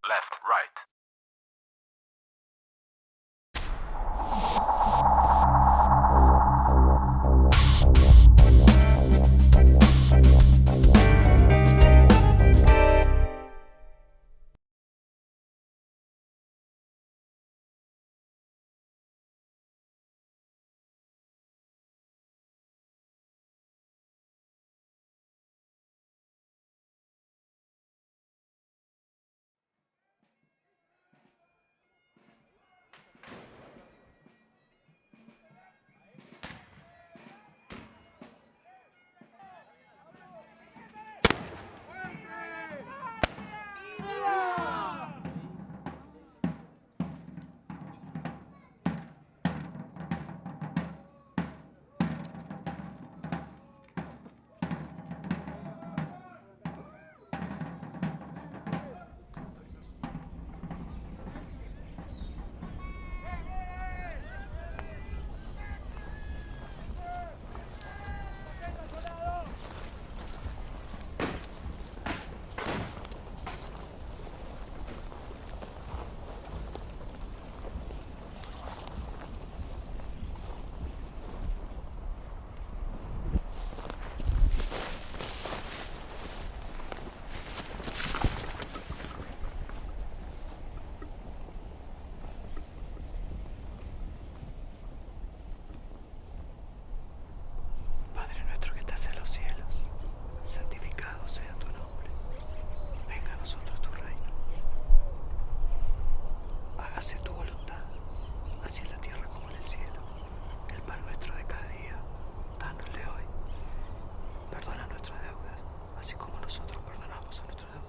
left, right.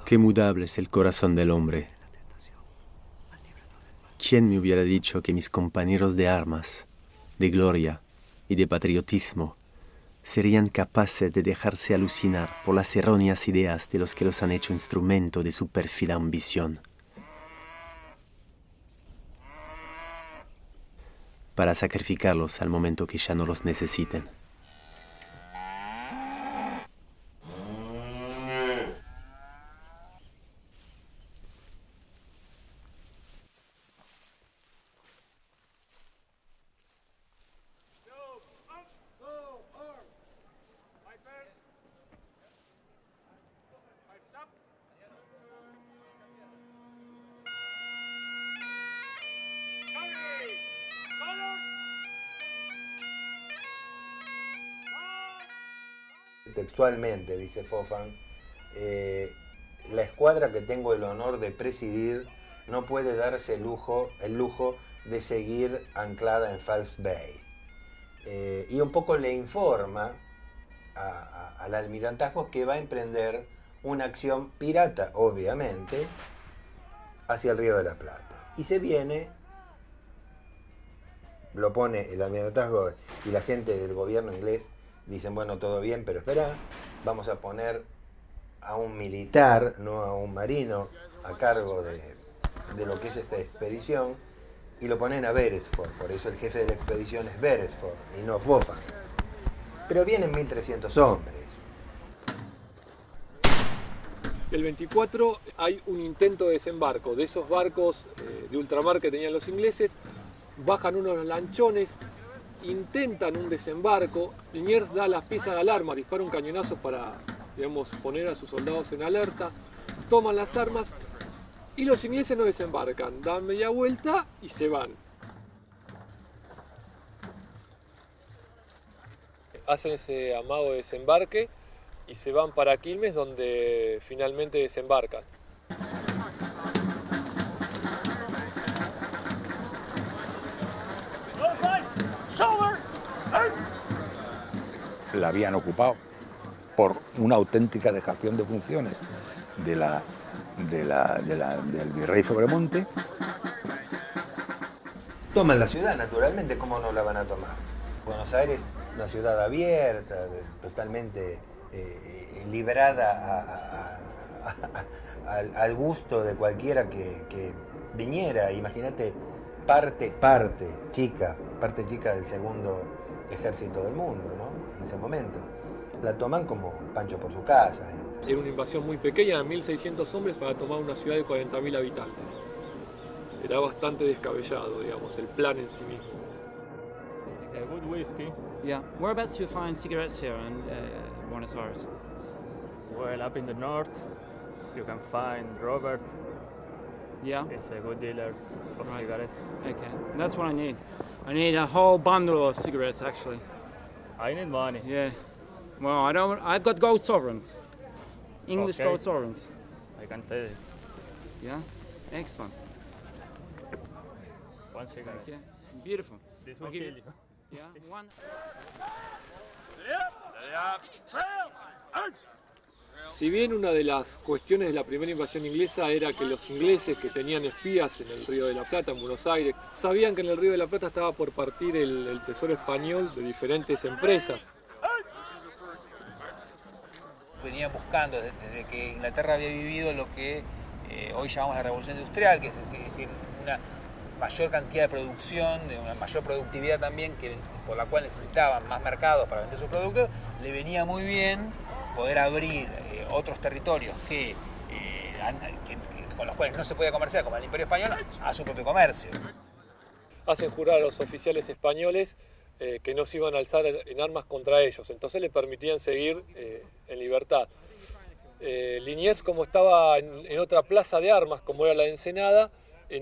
Qué mudable es el corazón del hombre. ¿Quién me hubiera dicho que mis compañeros de armas, de gloria y de patriotismo serían capaces de dejarse alucinar por las erróneas ideas de los que los han hecho instrumento de su pérfida ambición? Para sacrificarlos al momento que ya no los necesiten. Textualmente, dice Fofan, la escuadra que tengo el honor de presidir no puede darse el lujo de seguir anclada en False Bay. Y un poco le informa al almirantazgo que va a emprender una acción pirata, obviamente, hacia el Río de la Plata. Y se viene, lo pone el almirantazgo y la gente del gobierno inglés. Dicen, bueno, todo bien, pero espera, vamos a poner a un militar, no a un marino, a cargo de lo que es esta expedición, y lo ponen a Beresford. Por eso el jefe de la expedición es Beresford y no Fofan. Pero vienen 1.300 hombres. El 24 hay un intento de desembarco de esos barcos de ultramar que tenían los ingleses. Bajan unos lanchones, intentan un desembarco. Liniers da las piezas de alarma, dispara un cañonazo para, digamos, poner a sus soldados en alerta. Toman las armas y los ingleses no desembarcan. Dan media vuelta y se van. Hacen ese amago de desembarque y se van para Quilmes, donde finalmente desembarcan. La habían ocupado por una auténtica dejación de funciones del virrey Sobremonte. Toman la ciudad, naturalmente, ¿cómo no la van a tomar? Buenos Aires, una ciudad abierta, totalmente librada al gusto de cualquiera que viniera. Imagínate, parte chica del segundo ejército del mundo, ¿no? En ese momento. la toman como Pancho por su casa. Era una invasión muy pequeña, de 1.600 hombres para tomar una ciudad de 40.000 habitantes. Era bastante descabellado, digamos, el plan en sí mismo. Okay, good whiskey. Yeah. Whereabouts do you find cigarettes here in Buenos Aires? Well, up in the north, you can find Robert. Yeah. He's a good dealer of Right. cigarettes. Okay. That's what I need. I need a whole bundle of cigarettes, actually. I need money. Yeah. Well, I don't. I've got gold sovereigns. English Okay. gold sovereigns. I can tell you. Yeah. Excellent. One cigarette. Thank you. Beautiful. This I'll will give kill you- you. Yeah. One. Si bien una de las cuestiones de la primera invasión inglesa era que los ingleses que tenían espías en el Río de la Plata, en Buenos Aires, sabían que en el Río de la Plata estaba por partir el tesoro español de diferentes empresas. Venían buscando desde que Inglaterra había vivido lo que hoy llamamos la revolución industrial, que es decir, una mayor cantidad de producción, de una mayor productividad también, por la cual necesitaban más mercados para vender sus productos, le venía muy bien poder abrir otros territorios con los cuales no se podía comerciar, como el Imperio Español, a su propio comercio. Hacen jurar a los oficiales españoles que no se iban a alzar en armas contra ellos, entonces le permitían seguir en libertad. Liniers, como estaba en otra plaza de armas, como era la de Ensenada,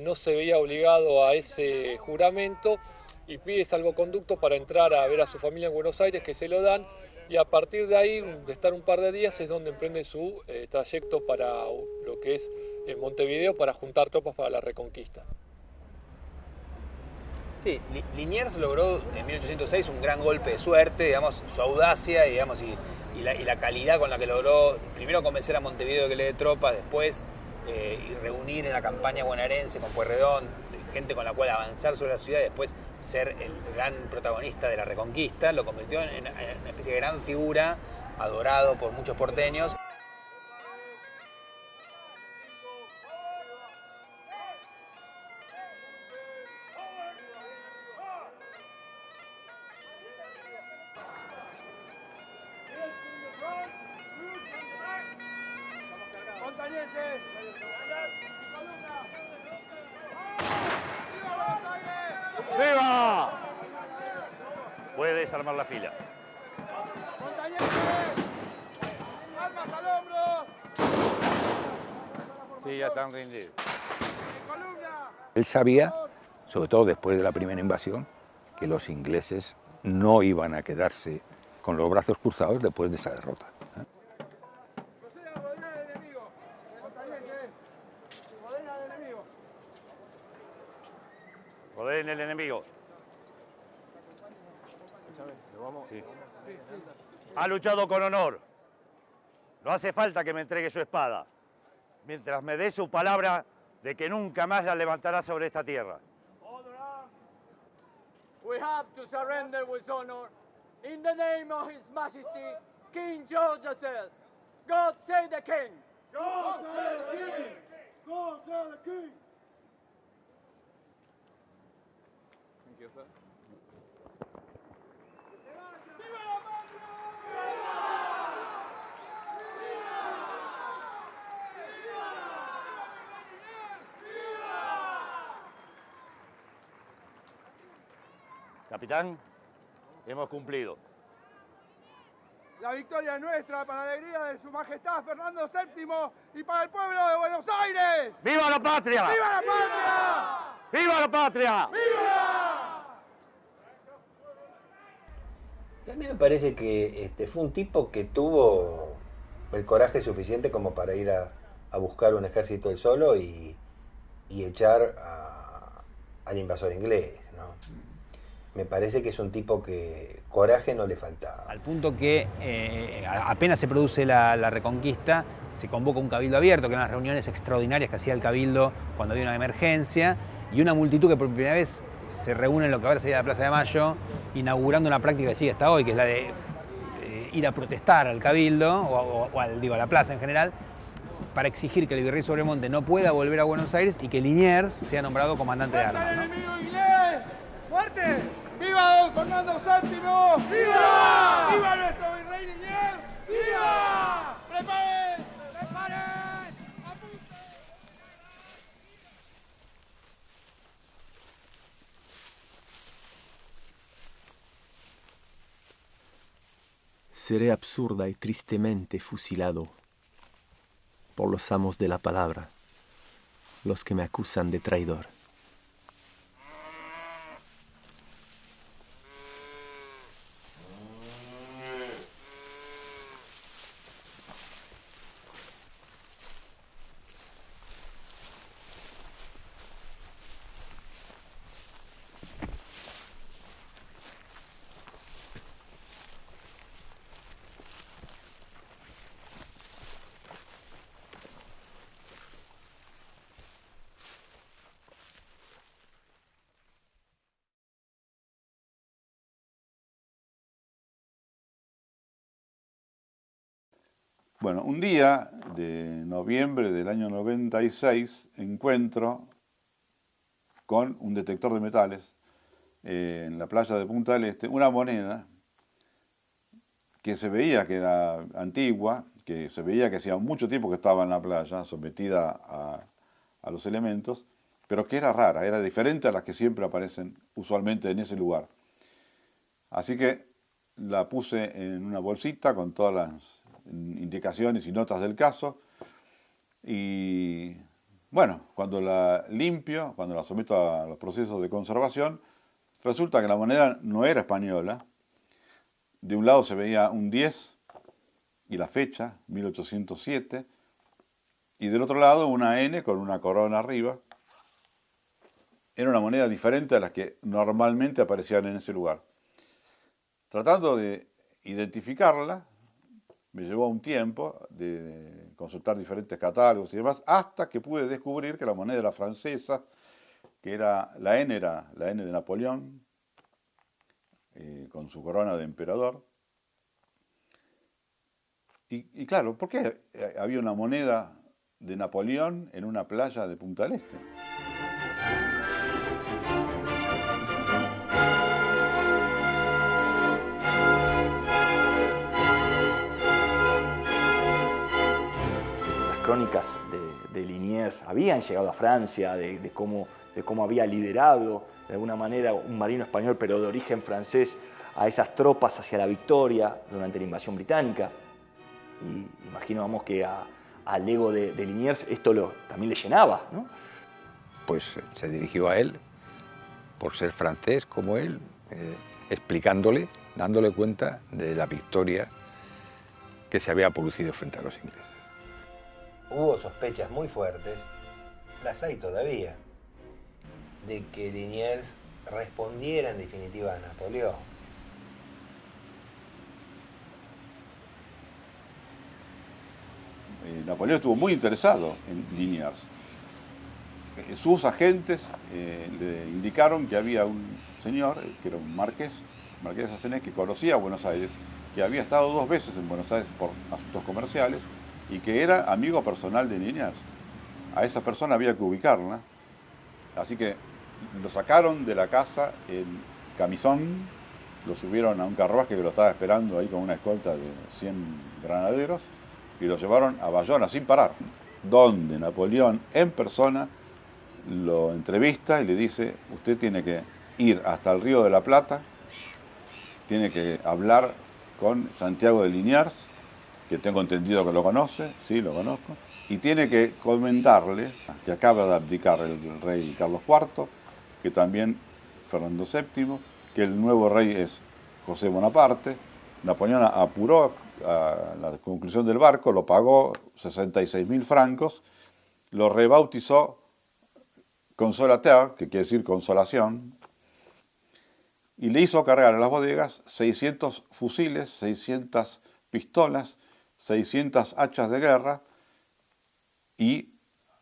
no se veía obligado a ese juramento y pide salvoconducto para entrar a ver a su familia en Buenos Aires, que se lo dan, y a partir de ahí, de estar un par de días, es donde emprende su trayecto para lo que es Montevideo, para juntar tropas para la Reconquista. Sí, Liniers logró en 1806 un gran golpe de suerte, digamos, su audacia digamos, y la calidad con la que logró primero convencer a Montevideo de que le dé tropas, después y reunir en la campaña bonaerense con Pueyrredón gente con la cual avanzar sobre la ciudad y después ser el gran protagonista de la Reconquista, lo convirtió en una especie de gran figura, adorado por muchos porteños. ¡Viva! Puede desarmar la fila. ¡Armas al hombro! Sí, ya están rendidos. Él sabía, sobre todo después de la primera invasión, que los ingleses no iban a quedarse con los brazos cruzados después de esa derrota. Procede a rodear al enemigo. Rodeen al enemigo. Rodeen el enemigo. Sí. Ha luchado con honor. No hace falta que me entregue su espada, mientras me dé su palabra de que nunca más la levantará sobre esta tierra. We have to surrender with honor in the name of His Majesty, King George III. God save the King! God save the King! God save the King! Thank you, sir. ¡Viva la patria! Capitán, hemos cumplido. La victoria es nuestra para la alegría de Su Majestad Fernando VII y para el pueblo de Buenos Aires. ¡Viva la patria! ¡Viva la patria! ¡Viva la patria! ¡Viva! Y a mí me parece que fue un tipo que tuvo el coraje suficiente como para ir a buscar un ejército él solo y echar al invasor inglés, ¿no? Me parece que es un tipo que coraje no le faltaba. Al punto que apenas se produce la Reconquista, se convoca un cabildo abierto, que eran las reuniones extraordinarias que hacía el cabildo cuando había una emergencia, y una multitud que por primera vez se reúne en lo que ahora sería la Plaza de Mayo, inaugurando una práctica que sigue hasta hoy, que es la de ir a protestar al cabildo, o a la plaza en general, para exigir que el virrey Sobremonte no pueda volver a Buenos Aires y que Liniers sea nombrado comandante de armas, ¿no? ¡Enemigo inglés! ¡Fuerte! ¡Viva don Fernando VII! ¡Viva! ¡Viva nuestro virrey Liniers! ¡Viva! ¡Preparen! ¡Preparen! ¡Apunten! Seré absurda y tristemente fusilado por los amos de la palabra, los que me acusan de traidor. Bueno, un día de noviembre del año 96 encuentro con un detector de metales en la playa de Punta del Este una moneda que se veía que era antigua, que se veía que hacía mucho tiempo que estaba en la playa, sometida a los elementos, pero que era rara, era diferente a las que siempre aparecen usualmente en ese lugar. Así que la puse en una bolsita con todas las indicaciones y notas del caso, y bueno, cuando la limpio, cuando la someto a los procesos de conservación, resulta que la moneda no era española. De un lado se veía un 10 y la fecha, 1807, y del otro lado una N con una corona arriba. Era una moneda diferente a las que normalmente aparecían en ese lugar. Tratando de identificarla, me llevó un tiempo de consultar diferentes catálogos y demás, hasta que pude descubrir que la moneda era francesa, que era la N de Napoleón, con su corona de emperador. Y claro, ¿por qué había una moneda de Napoleón en una playa de Punta del Este? Crónicas de Liniers habían llegado a Francia, de cómo había liderado de alguna manera un marino español, pero de origen francés, a esas tropas hacia la victoria durante la invasión británica. Y imagino, vamos, que al ego de Liniers esto también le llenaba, ¿no? Pues se dirigió a él, por ser francés como él, explicándole, dándole cuenta de la victoria que se había producido frente a los ingleses. Hubo sospechas muy fuertes, las hay todavía, de que Liniers respondiera en definitiva a Napoleón. Napoleón estuvo muy interesado en Liniers. Sus agentes le indicaron que había un señor, que era un marqués de Sacenés, que conocía Buenos Aires, que había estado 2 veces en Buenos Aires por asuntos comerciales, y que era amigo personal de Liniers. A esa persona había que ubicarla, así que lo sacaron de la casa en camisón, lo subieron a un carruaje que lo estaba esperando ahí con una escolta de 100 granaderos, y lo llevaron a Bayona sin parar, donde Napoleón en persona lo entrevista y le dice: usted tiene que ir hasta el Río de la Plata, tiene que hablar con Santiago de Liniers, que tengo entendido que lo conoce, sí, lo conozco, y tiene que comentarle que acaba de abdicar el rey Carlos IV, que también Fernando VII, que el nuevo rey es José Bonaparte. Napoleón apuró a la conclusión del barco, lo pagó 66.000 francos, lo rebautizó Consolateur, que quiere decir consolación, y le hizo cargar en las bodegas 600 fusiles, 600 pistolas, 600 hachas de guerra, y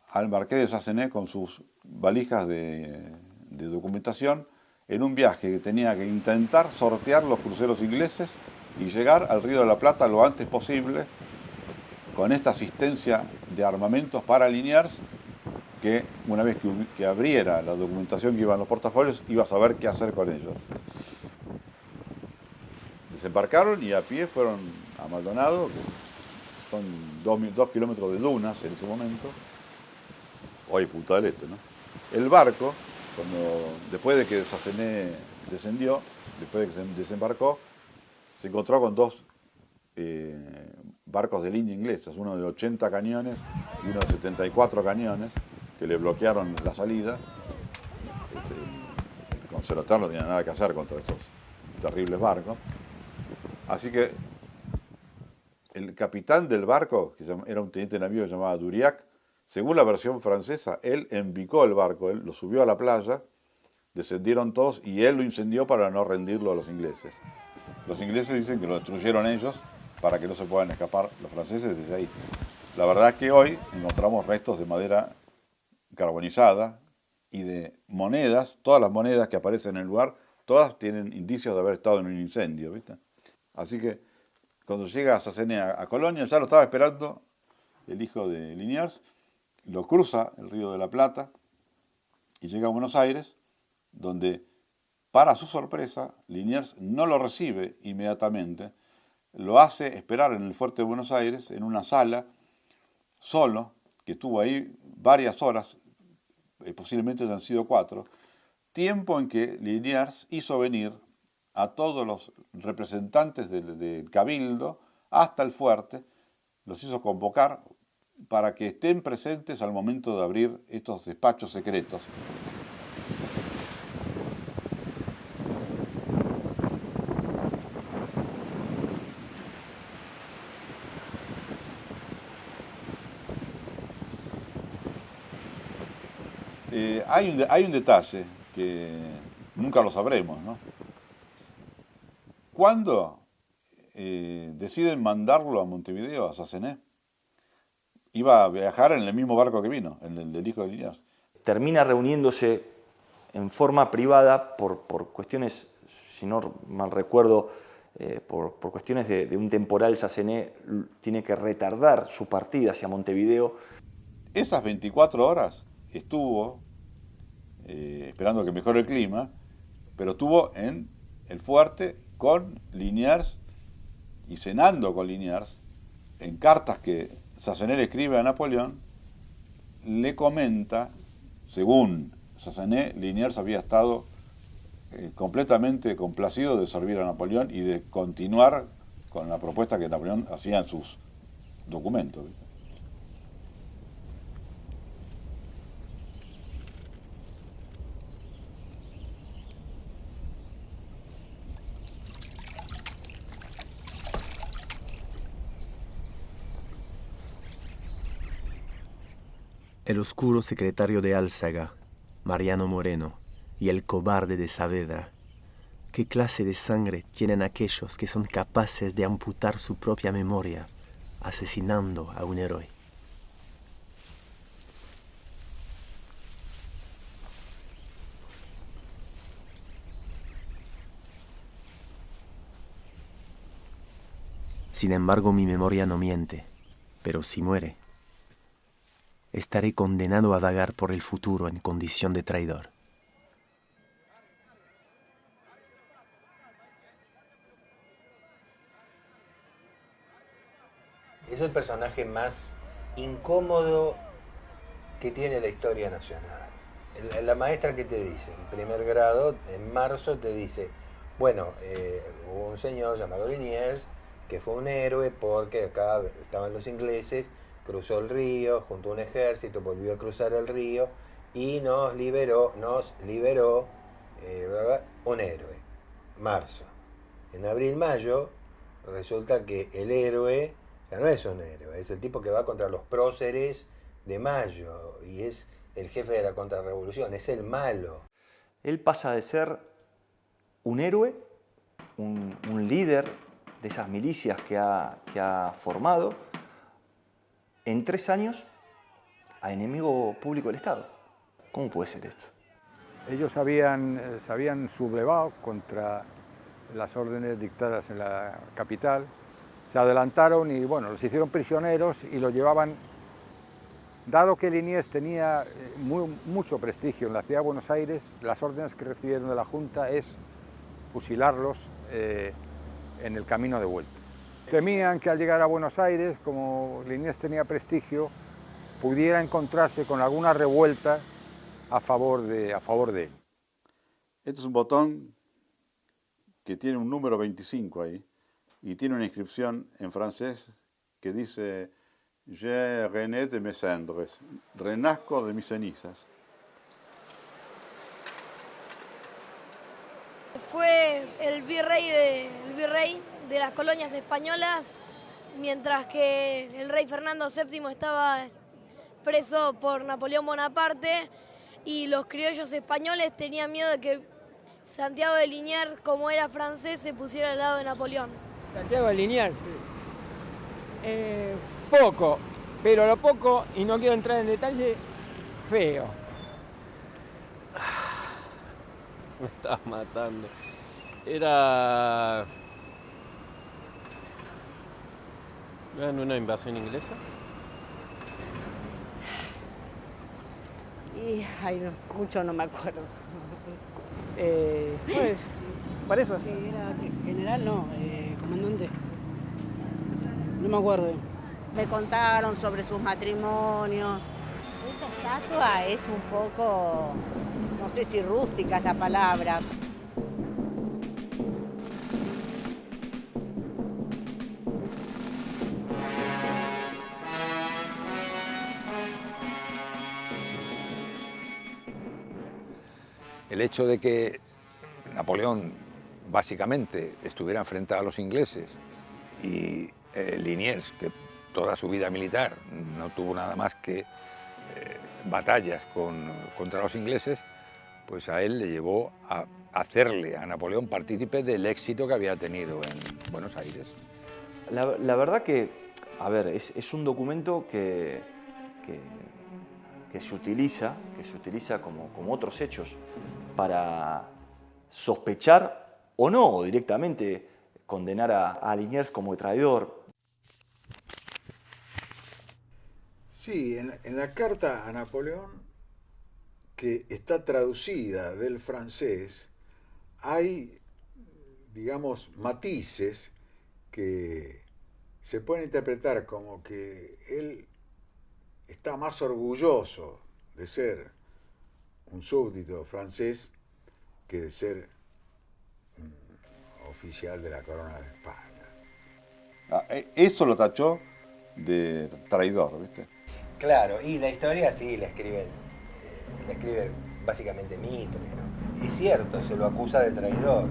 al marqués de Sacenés con sus valijas de documentación, en un viaje que tenía que intentar sortear los cruceros ingleses y llegar al Río de la Plata lo antes posible, con esta asistencia de armamentos para Liniers, que una vez que abriera la documentación que iba en los portafolios, iba a saber qué hacer con ellos. desembarcaron y a pie fueron a Maldonado, que son 2 kilómetros de dunas en ese momento, hoy Punta del Este, ¿no? El barco, después de que Sassenet descendió, después de que se desembarcó, se encontró con 2 barcos de línea inglesas, uno de 80 cañones y uno de 74 cañones, que le bloquearon la salida. El conservatore no tenía nada que hacer contra esos terribles barcos. Así que el capitán del barco, que era un teniente de navío que se llamaba Duriac, según la versión francesa, él embicó el barco, él lo subió a la playa, descendieron todos y él lo incendió para no rendirlo a los ingleses. Los ingleses dicen que lo destruyeron ellos para que no se puedan escapar los franceses desde ahí. La verdad es que hoy encontramos restos de madera carbonizada y de monedas, todas las monedas que aparecen en el lugar, todas tienen indicios de haber estado en un incendio, ¿viste? Así que cuando llega Sassenet a Colonia, ya lo estaba esperando el hijo de Liniers, lo cruza el Río de la Plata y llega a Buenos Aires, donde, para su sorpresa, Liniers no lo recibe inmediatamente, lo hace esperar en el fuerte de Buenos Aires, en una sala, solo, que estuvo ahí varias horas, posiblemente hayan sido 4, tiempo en que Liniers hizo venir a todos los representantes del Cabildo hasta el fuerte, los hizo convocar para que estén presentes al momento de abrir estos despachos secretos. Hay un detalle que nunca lo sabremos, ¿no? ¿Cuándo deciden mandarlo a Montevideo, a Sassenet? Iba a viajar en el mismo barco que vino, en el del hijo de Liniers. Termina reuniéndose en forma privada por cuestiones, si no mal recuerdo, por cuestiones de un temporal. Sassenet tiene que retardar su partida hacia Montevideo. Esas 24 horas estuvo esperando que mejore el clima, pero estuvo en el fuerte con Liniers y cenando con Liniers. En cartas que Sassenet le escribe a Napoleón, le comenta, según Sassenet, Liniers había estado completamente complacido de servir a Napoleón y de continuar con la propuesta que Napoleón hacía en sus documentos. El oscuro secretario de Álzaga, Mariano Moreno, y el cobarde de Saavedra. ¿Qué clase de sangre tienen aquellos que son capaces de amputar su propia memoria, asesinando a un héroe? Sin embargo, mi memoria no miente, pero si muere, estaré condenado a vagar por el futuro en condición de traidor. Es el personaje más incómodo que tiene la historia nacional. La maestra que te dice, en primer grado, en marzo te dice, bueno, hubo un señor llamado Liniers que fue un héroe porque acá estaban los ingleses, cruzó el río, juntó un ejército, volvió a cruzar el río y nos liberó un héroe. Marzo. En abril-mayo resulta que el héroe ya no es un héroe, es el tipo que va contra los próceres de Mayo y es el jefe de la contrarrevolución, es el malo. Él pasa de ser un héroe, un líder de esas milicias que ha formado, en 3 años, a enemigo público del Estado. ¿Cómo puede ser esto? Ellos se habían sublevado contra las órdenes dictadas en la capital, se adelantaron y bueno, los hicieron prisioneros y los llevaban. Dado que Liniers tenía mucho prestigio en la ciudad de Buenos Aires, las órdenes que recibieron de la Junta es fusilarlos en el camino de vuelta. Temían que al llegar a Buenos Aires, como Liniers tenía prestigio, pudiera encontrarse con alguna revuelta a favor de él. Este es un botón que tiene un número 25 ahí y tiene una inscripción en francés que dice Je rené de mes cendres, renazco de mis cenizas. Fue el virrey de las colonias españolas, mientras que el rey Fernando VII estaba preso por Napoleón Bonaparte y los criollos españoles tenían miedo de que Santiago de Liniers, como era francés, se pusiera al lado de Napoleón. Santiago de Liniers, poco, pero lo poco, y no quiero entrar en detalle, feo. Me estás matando. Era una invasión inglesa. Y, ay, no, mucho no me acuerdo. Pues, para eso. ¿Que era general? No, comandante. No me acuerdo. Me contaron sobre sus matrimonios. Esta estatua es un poco, no sé si rústica es la palabra. El hecho de que Napoleón básicamente estuviera enfrentado a los ingleses y Liniers, que toda su vida militar no tuvo nada más que batallas contra los ingleses, pues a él le llevó a hacerle a Napoleón partícipe del éxito que había tenido en Buenos Aires. La verdad que, a ver, es un documento que se utiliza como otros hechos para sospechar o no, o directamente condenar a Liniers como traidor. Sí, en la carta a Napoleón, que está traducida del francés, hay, digamos, matices que se pueden interpretar como que él está más orgulloso de ser un súbdito francés que de ser un oficial de la corona de España. Eso lo tachó de traidor, ¿viste? Claro, y la historia sí la escribe básicamente Mitre, ¿no? Es cierto, se lo acusa de traidor.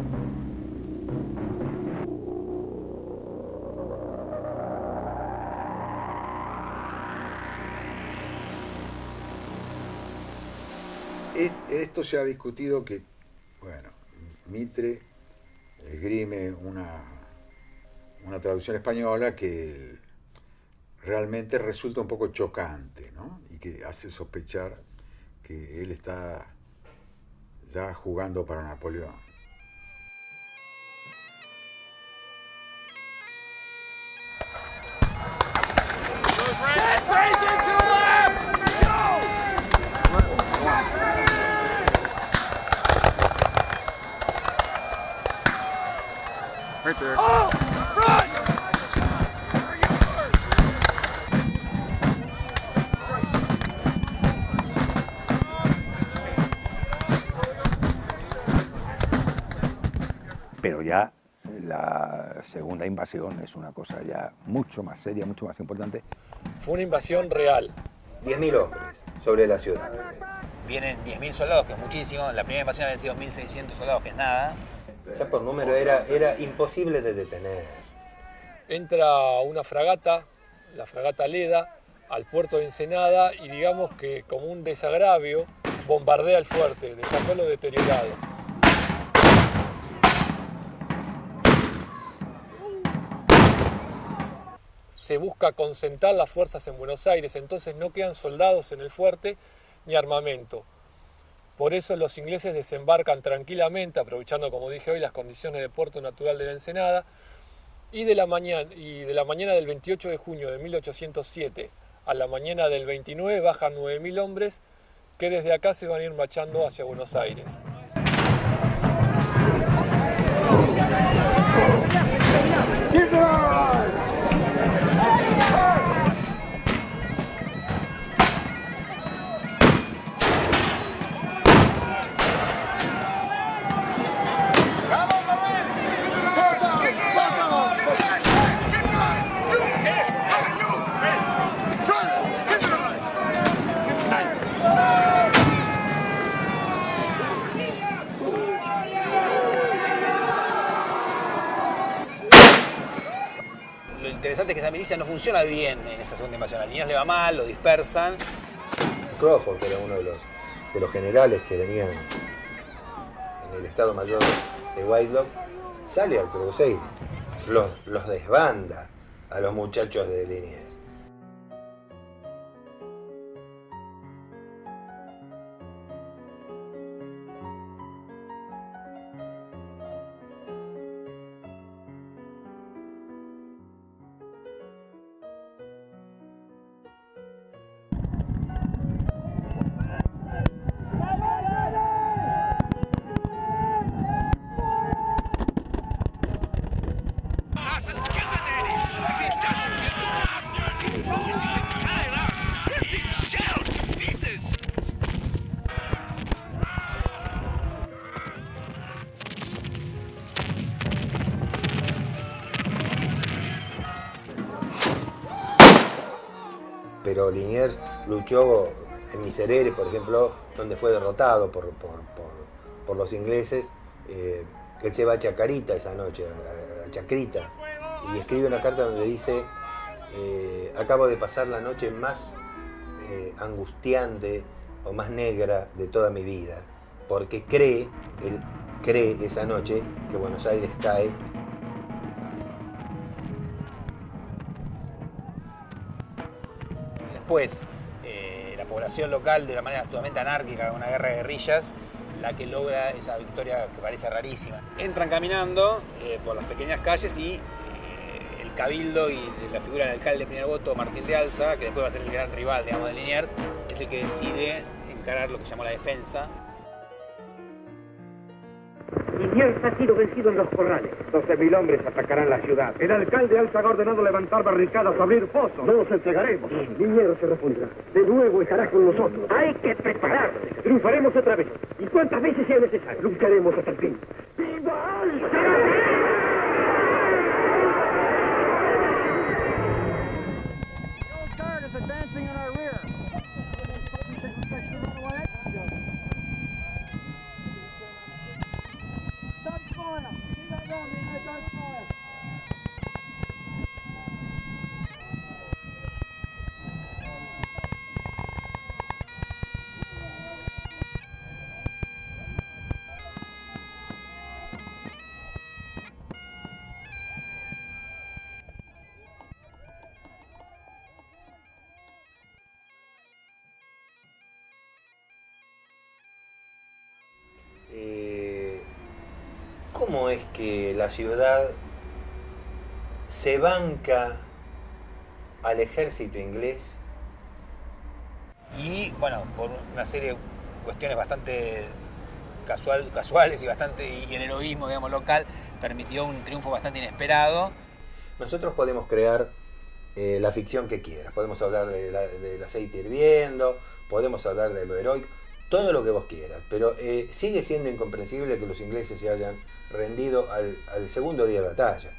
Esto se ha discutido que, bueno, Mitre esgrime una traducción española que realmente resulta un poco chocante, ¿no? Y que hace sospechar que él está ya jugando para Napoleón. Right there. Oh, front! Pero ya la segunda invasión es una cosa ya mucho más seria, mucho más importante. Fue una invasión real. 10.000 hombres sobre la ciudad. Vienen 10.000 soldados, que es muchísimo. La primera invasión habían sido 1.600 soldados, que es nada. Ya por número era imposible de detener. Entra una fragata, la fragata Leda, al puerto de Ensenada y digamos que como un desagravio bombardea el fuerte, dejándolo deteriorado. Se busca concentrar las fuerzas en Buenos Aires, entonces no quedan soldados en el fuerte ni armamento. Por eso los ingleses desembarcan tranquilamente, aprovechando, como dije hoy, las condiciones de puerto natural de la Ensenada, y de la mañana del 28 de junio de 1807 a la mañana del 29 bajan 9.000 hombres que desde acá se van a ir marchando hacia Buenos Aires. interesante es que esa milicia no funciona bien en esa segunda invasión. A Liniers le va mal, lo dispersan. Crawford, que era uno de los generales que venían en el Estado Mayor de Whitelock, sale al Crusade, los desbanda a los muchachos de Liniers. Pero Liniers luchó en Miserere, por ejemplo, donde fue derrotado por los ingleses. Él se va a Chacarita esa noche, a Chacrita, y escribe una carta donde dice: acabo de pasar la noche más angustiante o más negra de toda mi vida, porque él cree esa noche que Buenos Aires cae. Después, la población local, de una manera totalmente anárquica, una guerra de guerrillas, la que logra esa victoria que parece rarísima. Entran caminando por las pequeñas calles y el cabildo y la figura del alcalde de primer voto, Martín de Alza, que después va a ser el gran rival, digamos, de Liniers, es el que decide encarar lo que llamó la defensa. Liniers ha sido vencido en los corrales. 12.000 hombres atacarán la ciudad. El alcalde Alza ha ordenado levantar barricadas, abrir pozos. No nos entregaremos. Liniers se repondrá. De nuevo estará con nosotros. Hay que prepararse. Triunfaremos otra vez. Y cuantas veces sea necesario. Lucharemos hasta el fin. ¡Viva Alza! ¿Cómo es que la ciudad se banca al ejército inglés? Y bueno, por una serie de cuestiones bastante casuales y el heroísmo, digamos, local, permitió un triunfo bastante inesperado. Nosotros podemos crear la ficción que quieras. Podemos hablar del aceite hirviendo, podemos hablar de lo heroico, todo lo que vos quieras. Pero sigue siendo incomprensible que los ingleses se hayan rendido al segundo día de batalla.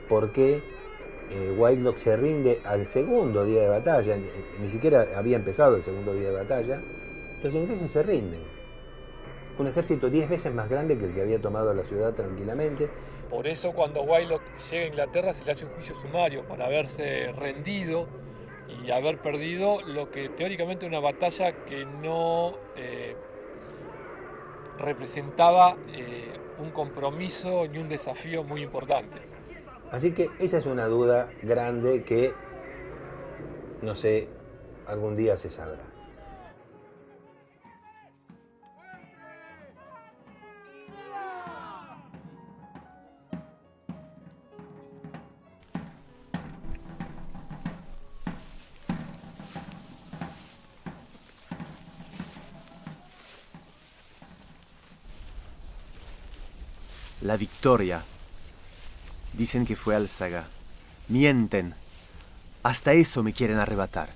¿Por qué Whitelock se rinde al segundo día de batalla? Ni siquiera había empezado el segundo día de batalla. Los ingleses se rinden. Un ejército 10 veces más grande que el que había tomado la ciudad tranquilamente. Por eso cuando Whitelock llega a Inglaterra se le hace un juicio sumario por haberse rendido y haber perdido lo que teóricamente era una batalla que no representaba un compromiso ni un desafío muy importante. Así que esa es una duda grande que, no sé, algún día se sabrá. La victoria. Dicen que fue Álzaga. Mienten. Hasta eso me quieren arrebatar.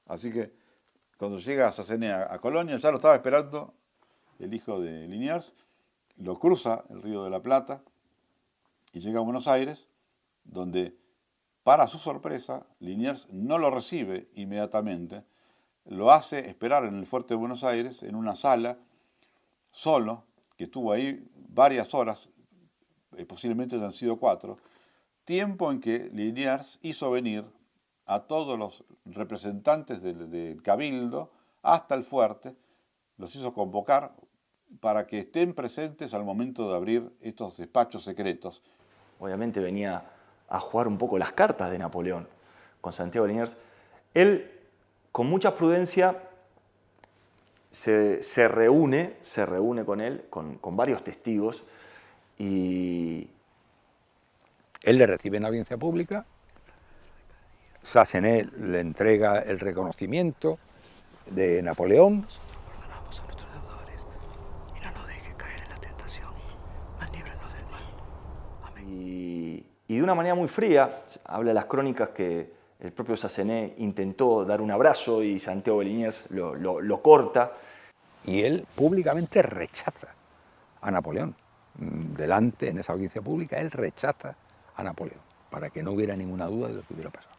Así que cuando llega Sassenet a Colonia, ya lo estaba esperando el hijo de Liniers, lo cruza el Río de la Plata y llega a Buenos Aires, donde, para su sorpresa, Liniers no lo recibe inmediatamente, lo hace esperar en el fuerte de Buenos Aires, en una sala, solo, que estuvo ahí varias horas, posiblemente hayan sido 4, tiempo en que Liniers hizo venir a todos los representantes del Cabildo hasta el fuerte, los hizo convocar para que estén presentes al momento de abrir estos despachos secretos. Obviamente venía a jugar un poco las cartas de Napoleón con Santiago de Liniers. Él, con mucha prudencia, se reúne con él, con varios testigos, y él le recibe en audiencia pública, Sassenet le entrega el reconocimiento de Napoleón. Y de una manera muy fría, habla de las crónicas que el propio Sassenet intentó dar un abrazo y Santiago de Liniers lo corta. Y él públicamente rechaza a Napoleón. Delante, en esa audiencia pública, él rechaza a Napoleón, para que no hubiera ninguna duda de lo que hubiera pasado.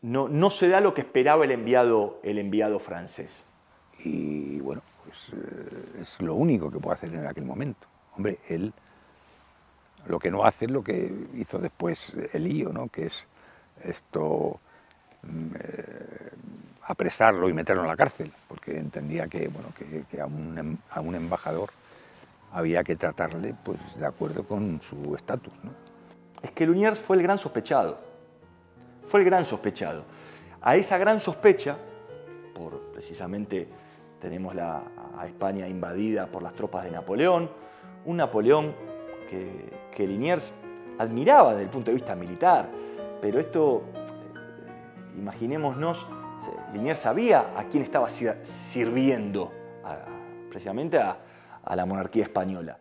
No se da lo que esperaba el enviado francés. Y bueno, pues es lo único que puede hacer en aquel momento. Hombre, él lo que no hace es lo que hizo después Elío, ¿no? Que es esto, apresarlo y meterlo en la cárcel, porque entendía que, bueno, que a un embajador había que tratarle pues, de acuerdo con su estatus, ¿no? Es que Liniers fue el gran sospechado. Fue el gran sospechado. A esa gran sospecha, precisamente tenemos a España invadida por las tropas de Napoleón, un Napoleón que Liniers admiraba desde el punto de vista militar, pero esto, imaginémonos, Liniers sabía a quién estaba sirviendo, precisamente a la monarquía española.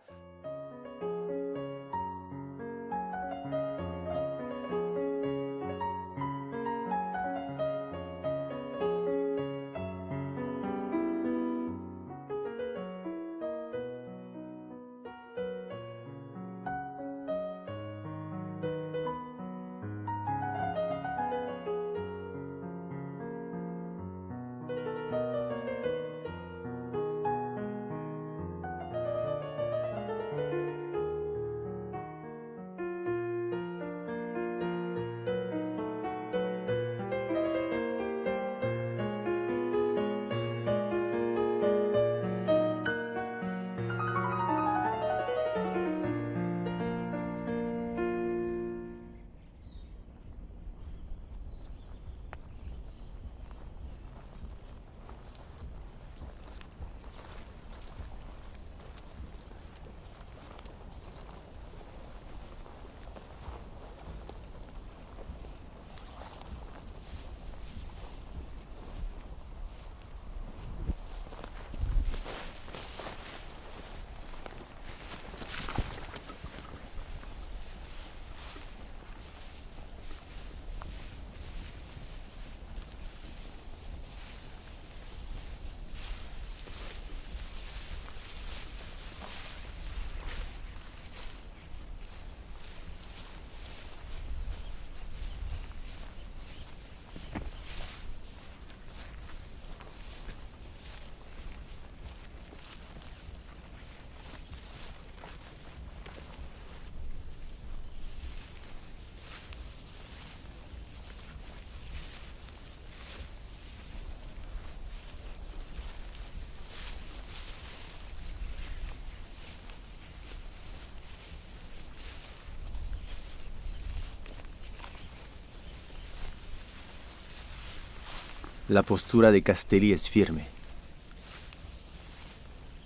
La postura de Castelli es firme.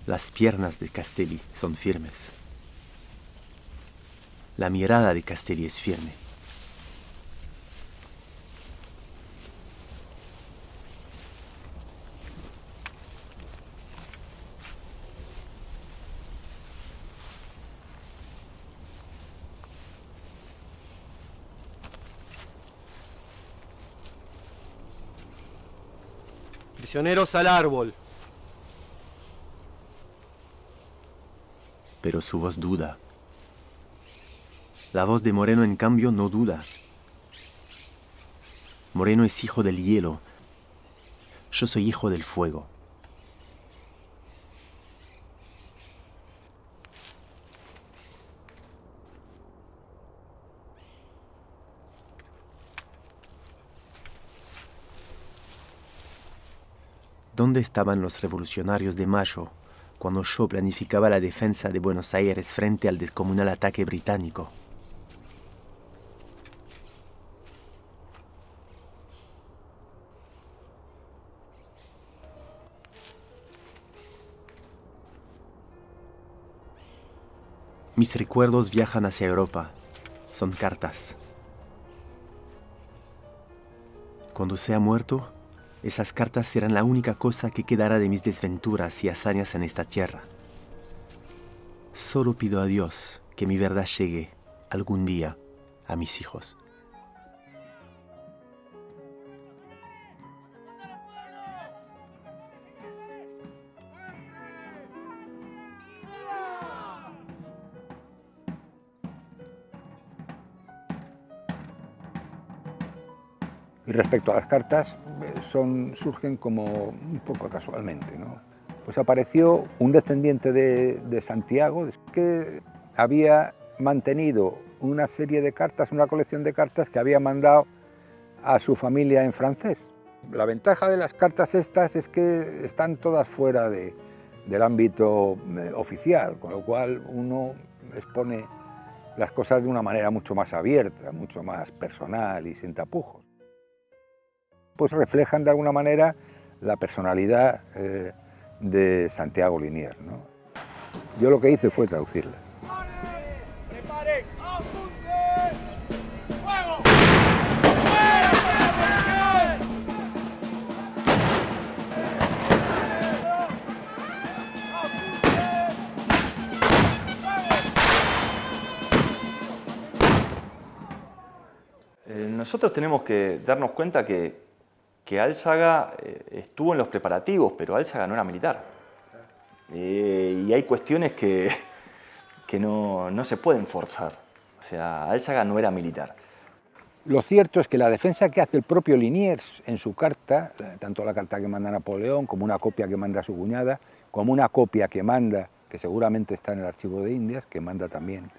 Las piernas de Castelli son firmes. La mirada de Castelli es firme. Prisioneros al árbol. Pero su voz duda. La voz de Moreno, en cambio, no duda. Moreno es hijo del hielo. Yo soy hijo del fuego. ¿Dónde estaban los revolucionarios de mayo cuando yo planificaba la defensa de Buenos Aires frente al descomunal ataque británico? Mis recuerdos viajan hacia Europa. Son cartas. Cuando sea muerto, esas cartas serán la única cosa que quedará de mis desventuras y hazañas en esta tierra. Solo pido a Dios que mi verdad llegue algún día a mis hijos. Y respecto a las cartas, surgen como un poco casualmente, ¿no? Pues apareció un descendiente de Santiago que había mantenido una serie de cartas, una colección de cartas que había mandado a su familia en francés. La ventaja de las cartas estas es que están todas fuera del ámbito oficial, con lo cual uno expone las cosas de una manera mucho más abierta, mucho más personal y sin tapujos. Pues reflejan de alguna manera la personalidad de Santiago Liniers, ¿no? Yo lo que hice fue traducirlas. ¡Preparen! ¡Apunten! ¡Fuego! Nosotros tenemos que darnos cuenta que Álzaga estuvo en los preparativos, pero Álzaga no era militar. Y hay cuestiones que no se pueden forzar. O sea, Álzaga no era militar. Lo cierto es que la defensa que hace el propio Liniers en su carta, tanto la carta que manda Napoleón, como una copia que manda a su cuñada, como una copia que manda, que seguramente está en el Archivo de Indias, que manda también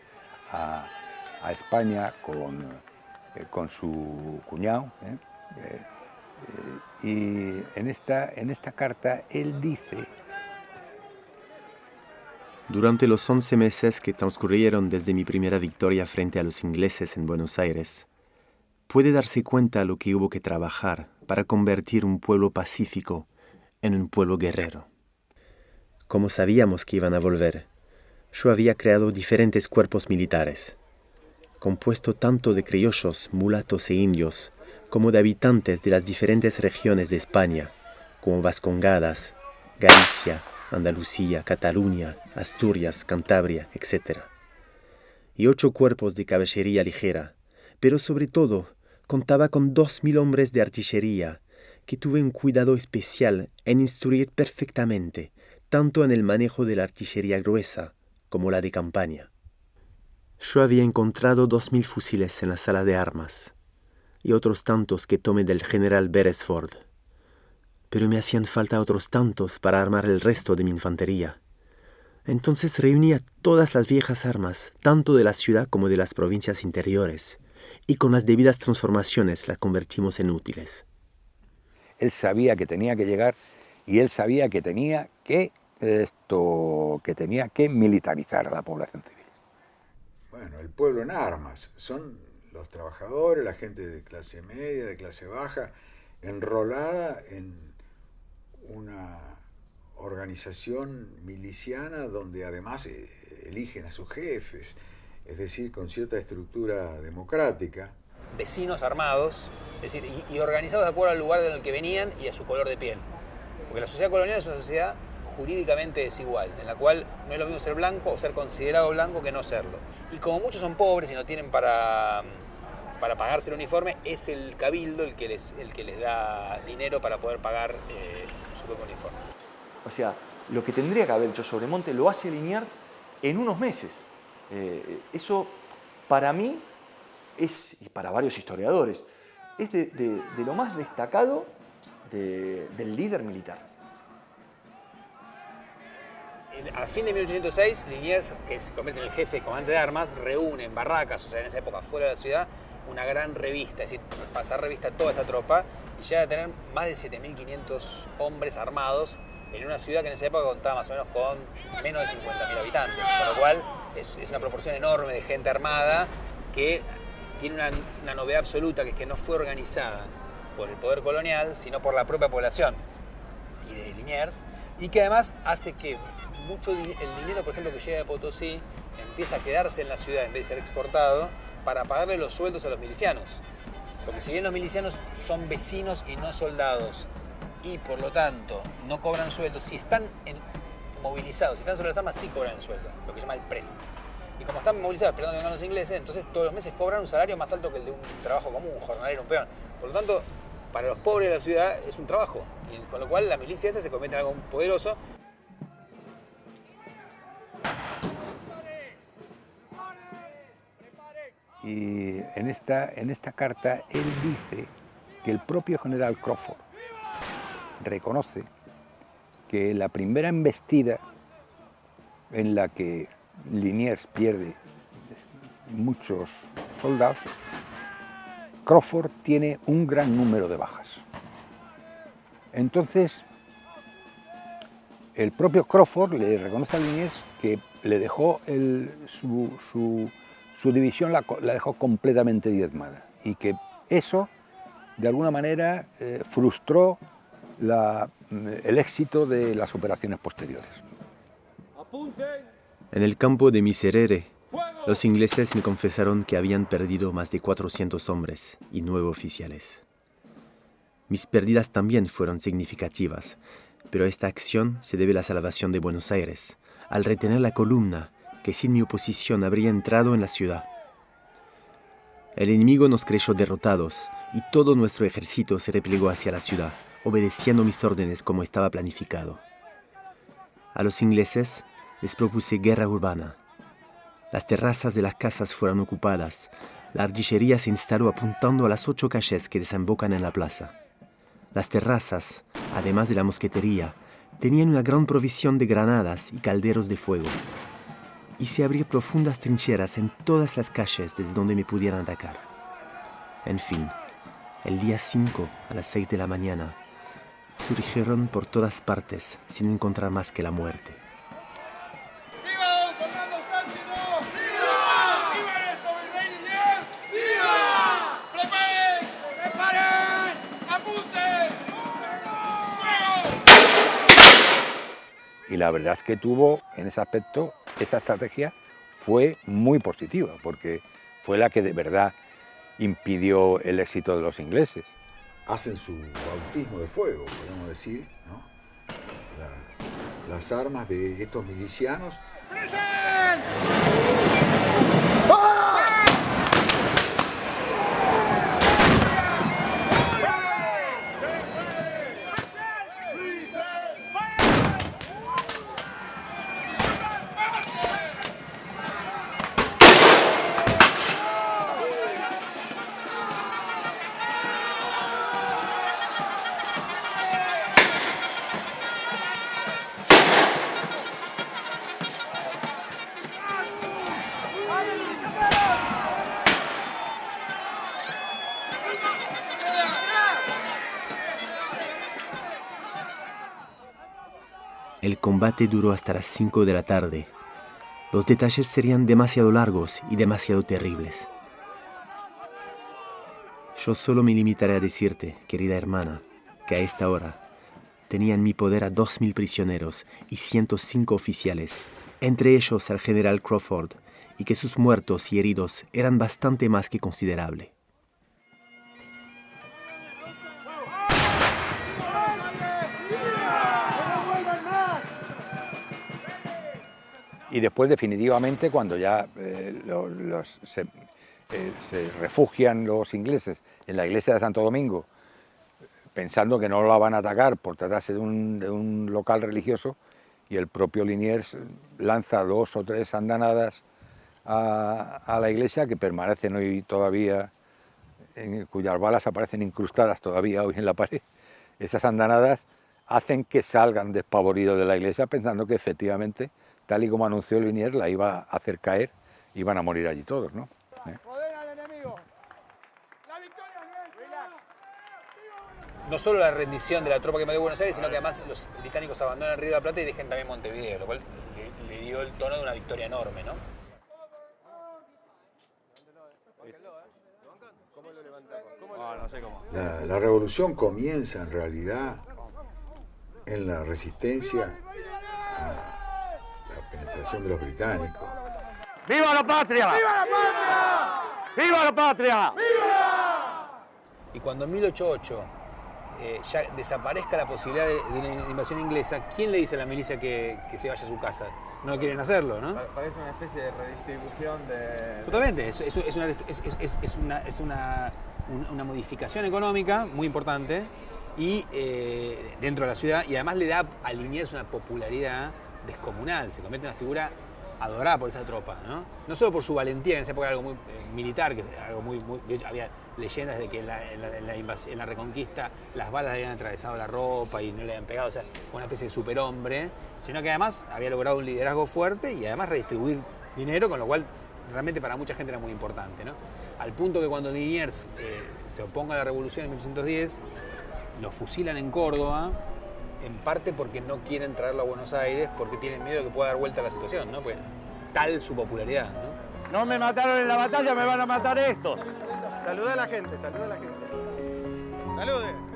a España con su cuñado, y en esta carta él dice: Durante los 11 meses que transcurrieron desde mi primera victoria frente a los ingleses en Buenos Aires, puede darse cuenta lo que hubo que trabajar para convertir un pueblo pacífico en un pueblo guerrero. Como sabíamos que iban a volver, yo había creado diferentes cuerpos militares, compuesto tanto de criollos, mulatos e indios, como de habitantes de las diferentes regiones de España, como Vascongadas, Galicia, Andalucía, Cataluña, Asturias, Cantabria, etc. Y 8 cuerpos de caballería ligera, pero sobre todo contaba con 2000 hombres de artillería, que tuve un cuidado especial en instruir perfectamente, tanto en el manejo de la artillería gruesa como la de campaña. Yo había encontrado 2000 fusiles en la sala de armas, y otros tantos que tomé del general Beresford. Pero me hacían falta otros tantos para armar el resto de mi infantería. Entonces reunía todas las viejas armas, tanto de la ciudad como de las provincias interiores, y con las debidas transformaciones las convertimos en útiles. Él sabía que tenía que llegar y él sabía que tenía que militarizar a la población civil. Bueno, el pueblo en armas, son los trabajadores, la gente de clase media, de clase baja, enrolada en una organización miliciana donde además eligen a sus jefes, es decir, con cierta estructura democrática. Vecinos armados, es decir, y organizados de acuerdo al lugar del que venían y a su color de piel. Porque la sociedad colonial es una sociedad jurídicamente desigual, en la cual no es lo mismo ser blanco o ser considerado blanco que no serlo. Y como muchos son pobres y no tienen para para pagarse el uniforme, es el cabildo el que les da dinero para poder pagar su propio uniforme. O sea, lo que tendría que haber hecho Sobremonte lo hace Liniers en unos meses. Eso, para mí, y para varios historiadores, es de lo más destacado del líder militar. A fin de 1806, Liniers, que se convierte en el jefe de comandante de armas, reúne en Barracas, o sea, en esa época fuera de la ciudad, una gran revista, es decir, pasar revista a toda esa tropa, y llega a tener más de 7.500 hombres armados en una ciudad que en esa época contaba más o menos con menos de 50.000 habitantes, con lo cual es una proporción enorme de gente armada que tiene una novedad absoluta, que es que no fue organizada por el poder colonial, sino por la propia población y de Liniers, y que además hace que mucho el dinero, por ejemplo, que llega de Potosí, empieza a quedarse en la ciudad en vez de ser exportado para pagarle los sueldos a los milicianos. Porque si bien los milicianos son vecinos y no soldados, y por lo tanto no cobran sueldo, si están movilizados, si están sobre las armas, sí cobran el sueldo, lo que se llama el prest. Y como están movilizados esperando que vengan los ingleses, entonces todos los meses cobran un salario más alto que el de un trabajo común, un jornalero, un peón. Por lo tanto, para los pobres de la ciudad es un trabajo, y con lo cual la milicia esa se convierte en algo poderoso. Y en esta carta él dice que el propio general Crawford reconoce que la primera embestida en la que Liniers pierde muchos soldados, Crawford tiene un gran número de bajas. Entonces, el propio Crawford le reconoce a Liniers que le dejó su división la dejó completamente diezmada y que eso, de alguna manera, frustró el éxito de las operaciones posteriores. En el campo de Miserere, los ingleses me confesaron que habían perdido más de 400 hombres y 9 oficiales. Mis pérdidas también fueron significativas, pero esta acción se debe a la salvación de Buenos Aires, al retener la columna que sin mi oposición habría entrado en la ciudad. El enemigo nos creyó derrotados y todo nuestro ejército se replegó hacia la ciudad, obedeciendo mis órdenes como estaba planificado. A los ingleses les propuse guerra urbana. Las terrazas de las casas fueron ocupadas, la artillería se instaló apuntando a las 8 calles que desembocan en la plaza. Las terrazas, además de la mosquetería, tenían una gran provisión de granadas y calderos de fuego. Hice abrir profundas trincheras en todas las calles desde donde me pudieran atacar. En fin, el día 5 a las 6 de la mañana, surgieron por todas partes sin encontrar más que la muerte. ¡Viva don Fernando Sánchez! ¡Viva! ¡Viva nuestro virrey Liniers! ¡Viva! ¡Preparen! ¡Preparen! ¡Apunten! Y la verdad es que tuvo, en ese aspecto, esa estrategia fue muy positiva, porque fue la que de verdad impidió el éxito de los ingleses. Hacen su bautismo de fuego, podemos decir, ¿no? Las armas de estos milicianos. El combate duró hasta las 5 de la tarde. Los detalles serían demasiado largos y demasiado terribles. Yo solo me limitaré a decirte, querida hermana, que a esta hora tenía en mi poder a 2.000 prisioneros y 105 oficiales, entre ellos al general Crawford, y que sus muertos y heridos eran bastante más que considerable. Y después, definitivamente, cuando ya se refugian los ingleses en la iglesia de Santo Domingo, pensando que no la van a atacar por tratarse de un local religioso, y el propio Liniers lanza 2 o 3 andanadas a la iglesia que permanecen hoy todavía, cuyas balas aparecen incrustadas todavía hoy en la pared. Esas andanadas hacen que salgan despavoridos de la iglesia pensando que efectivamente, tal y como anunció Liniers, la iba a hacer caer, iban a morir allí todos, ¿no? No solo la rendición de la tropa que invadió Buenos Aires, sino que además los británicos abandonan Río de la Plata y dejan también Montevideo, lo cual le dio el tono de una victoria enorme, ¿no? La revolución comienza en realidad en la resistencia a la penetración de los británicos. ¡Viva la patria! ¡Viva la patria! ¡Viva la patria! ¡Viva! Y cuando en 1808 ya desaparezca la posibilidad de una invasión inglesa, ¿quién le dice a la milicia que se vaya a su casa? No quieren hacerlo, ¿no? Parece una especie de redistribución de... Totalmente, es una modificación económica muy importante y dentro de la ciudad, y además le da a Liniers una popularidad descomunal, se convierte en una figura adorada por esa tropa, ¿no? No solo por su valentía, en esa época era algo muy militar, que algo muy, de hecho había leyendas de que en la Reconquista las balas le habían atravesado la ropa y no le habían pegado, o sea, una especie de superhombre, sino que además había logrado un liderazgo fuerte y además redistribuir dinero, con lo cual realmente para mucha gente era muy importante, ¿no? Al punto que cuando Liniers se oponga a la revolución en 1810, lo fusilan en Córdoba, en parte porque no quieren traerlo a Buenos Aires, porque tienen miedo de que pueda dar vuelta a la situación, ¿no? Pues tal su popularidad, ¿no? No me mataron en la batalla, me van a matar estos. Saluda a la gente, saluda a la gente. ¡Salude!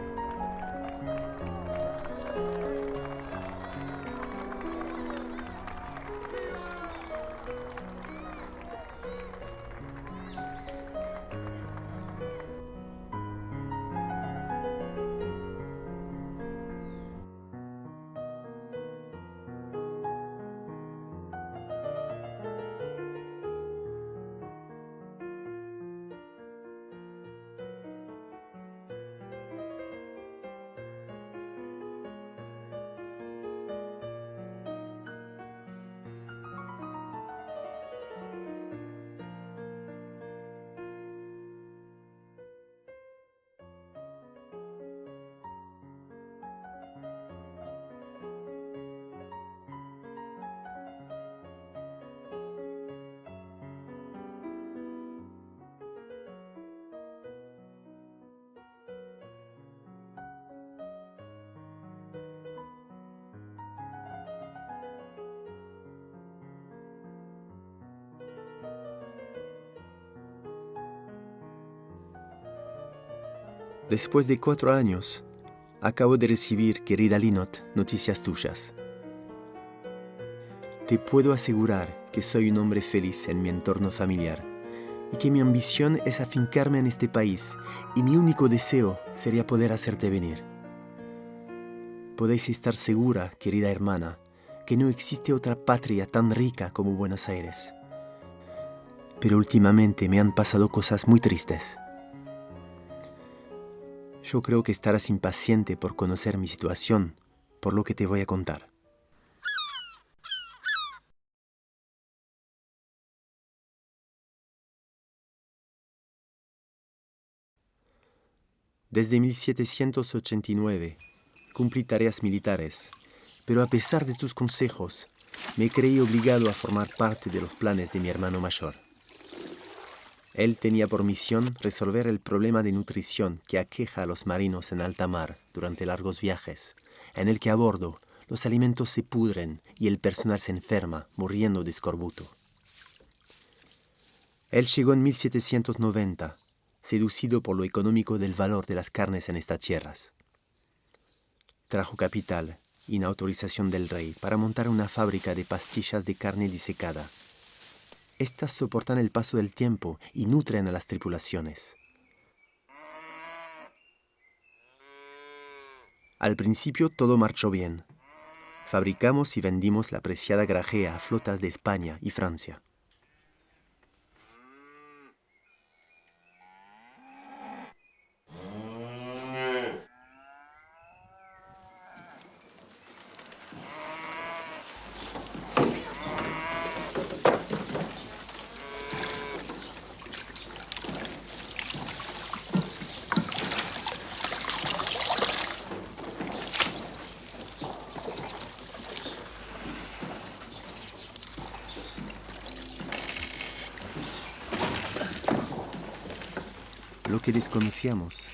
Después de 4 años, acabo de recibir, querida Linot, noticias tuyas. Te puedo asegurar que soy un hombre feliz en mi entorno familiar y que mi ambición es afincarme en este país y mi único deseo sería poder hacerte venir. Podéis estar segura, querida hermana, que no existe otra patria tan rica como Buenos Aires. Pero últimamente me han pasado cosas muy tristes. Yo creo que estarás impaciente por conocer mi situación, por lo que te voy a contar. Desde 1789 cumplí tareas militares, pero a pesar de tus consejos, me creí obligado a formar parte de los planes de mi hermano mayor. Él tenía por misión resolver el problema de nutrición que aqueja a los marinos en alta mar durante largos viajes, en el que a bordo los alimentos se pudren y el personal se enferma, muriendo de escorbuto. Él llegó en 1790, seducido por lo económico del valor de las carnes en estas tierras. Trajo capital y una autorización del rey para montar una fábrica de pastillas de carne disecada. Estas soportan el paso del tiempo y nutren a las tripulaciones. Al principio todo marchó bien. Fabricamos y vendimos la preciada grajea a flotas de España y Francia. Lo que desconocíamos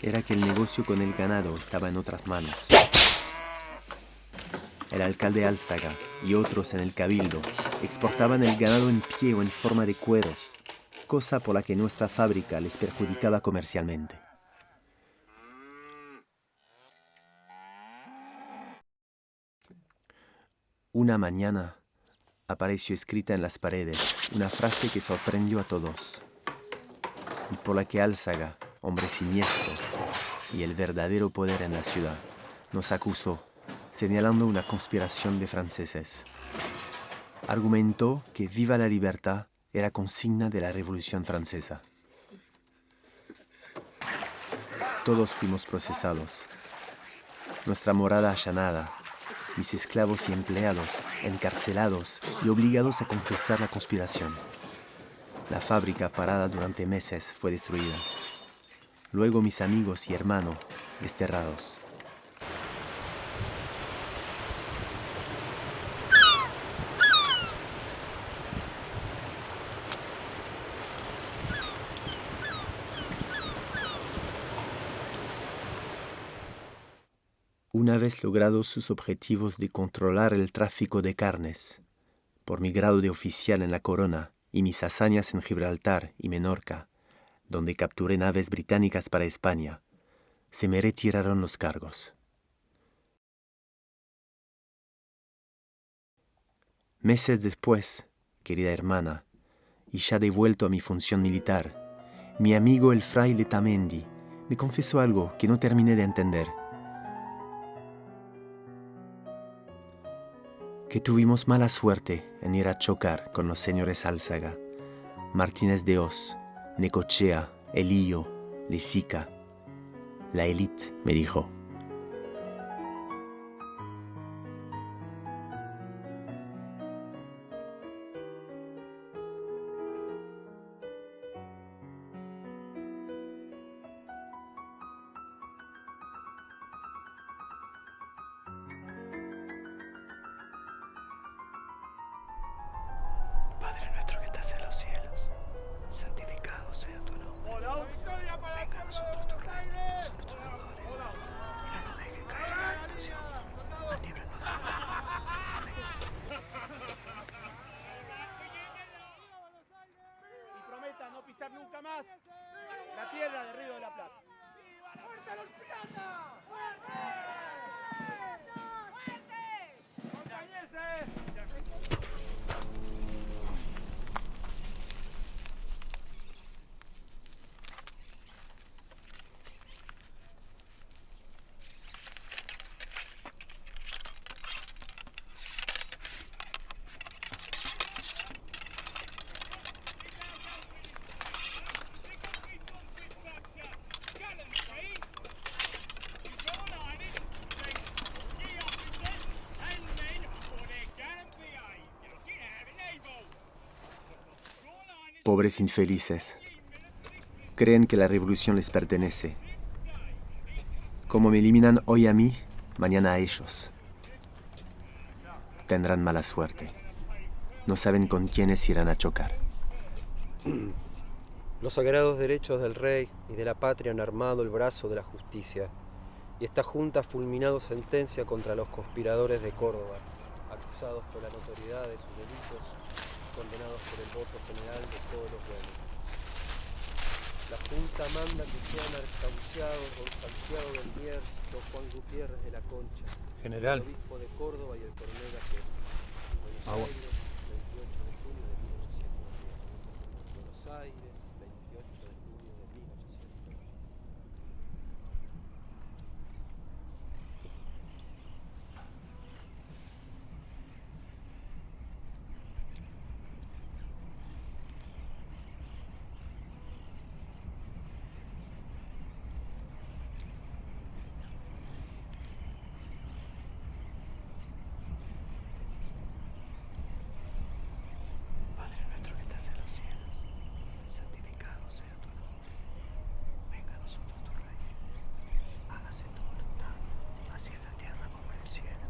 era que el negocio con el ganado estaba en otras manos. El alcalde Álzaga y otros en el cabildo exportaban el ganado en pie o en forma de cueros, cosa por la que nuestra fábrica les perjudicaba comercialmente. Una mañana apareció escrita en las paredes una frase que sorprendió a todos, y por la que Álzaga, hombre siniestro y el verdadero poder en la ciudad, nos acusó, señalando una conspiración de franceses. Argumentó que Viva la libertad era consigna de la Revolución Francesa. Todos fuimos procesados, nuestra morada allanada, mis esclavos y empleados encarcelados y obligados a confesar la conspiración. La fábrica parada durante meses fue destruida. Luego mis amigos y hermanos desterrados. Una vez logrados sus objetivos de controlar el tráfico de carnes, por mi grado de oficial en la Corona y mis hazañas en Gibraltar y Menorca, donde capturé naves británicas para España, se me retiraron los cargos. Meses después, querida hermana, y ya devuelto a mi función militar, mi amigo el fraile Tamendi me confesó algo que no terminé de entender. Que tuvimos mala suerte en ir a chocar con los señores Álzaga, Martínez de Hoz, Necochea, Elío, Lezica. La élite, me dijo. Padre nuestro que estás en los cielos, santificado sea tu nombre. Venga a nosotros tu reino, nuestros deudores, y no nos dejes caer en la tentación, mas líbranos del mal. Amén. Y prometa no pisar nunca más la tierra de Río de la Plata. ¡Viva la fuerza de los piratas! ¡Fuerte! ¡Fuerte! ¡Compañerse! Pobres infelices. Creen que la revolución les pertenece. Como me eliminan hoy a mí, mañana a ellos. Tendrán mala suerte. No saben con quiénes irán a chocar. Los sagrados derechos del rey y de la patria han armado el brazo de la justicia, y esta junta ha fulminado sentencia contra los conspiradores de Córdoba, acusados por la notoriedad de sus delitos, condenados por el voto general de todos los buenos. La Junta manda que sean arcauciados don Santiago del Mier, don Juan Gutiérrez de la Concha, General. el obispo de Córdoba y el coronel Ajero. Buenos Aires, 28 de junio de 1810. Buenos Aires, 28 de junio de 1810. Padre nuestro que estás en los cielos, santificado sea tu nombre. Venga a nosotros tu reino. Hágase tu voluntad, así en la tierra como en el cielo.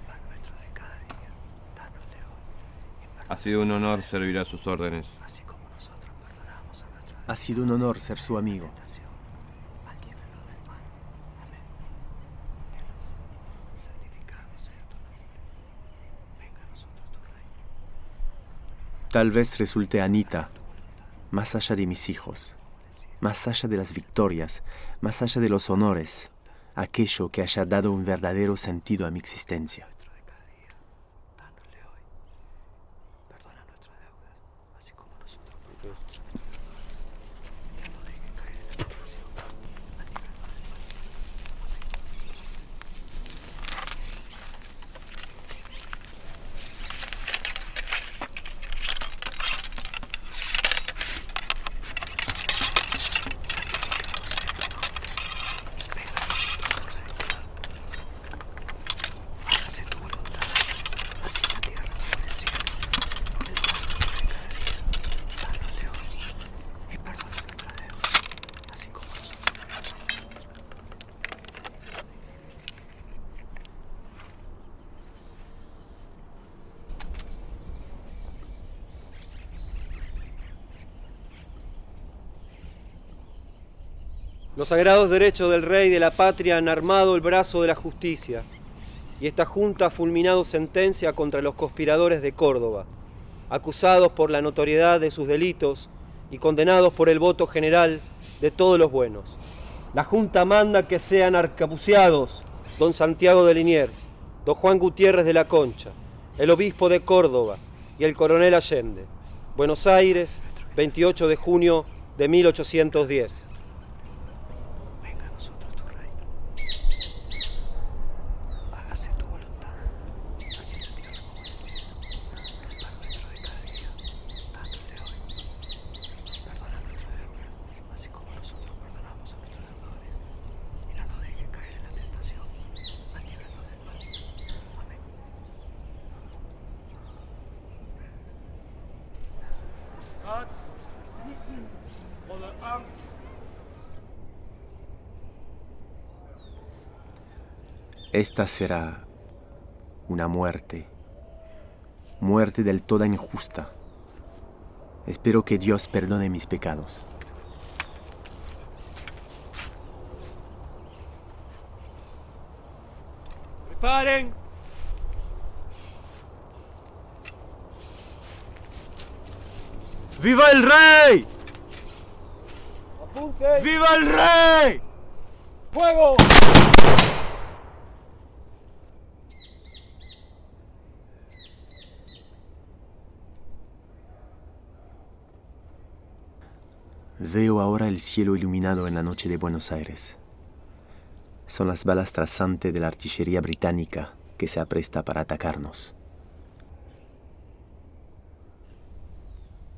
Pan nuestro de cada día, danosle hoy. Ha sido un honor servir a sus órdenes. Así como nosotros perdonamos a nuestros Ha sido un honor ser su amigo. Tal vez resulte Anita, más allá de mis hijos, más allá de las victorias, más allá de los honores, aquello que haya dado un verdadero sentido a mi existencia. Los sagrados derechos del rey y de la patria han armado el brazo de la justicia, y esta junta ha fulminado sentencia contra los conspiradores de Córdoba, acusados por la notoriedad de sus delitos y condenados por el voto general de todos los buenos. La junta manda que sean arcabuceados don Santiago de Liniers, don Juan Gutiérrez de la Concha, el obispo de Córdoba y el coronel Allende. Buenos Aires, 28 de junio de 1810. Esta será una muerte del todo injusta. Espero que Dios perdone mis pecados. ¡Preparen! ¡Viva el rey! ¡Apunten! ¡Viva el rey! ¡Fuego! Veo ahora el cielo iluminado en la noche de Buenos Aires. Son las balas trasantes de la artillería británica que se apresta para atacarnos.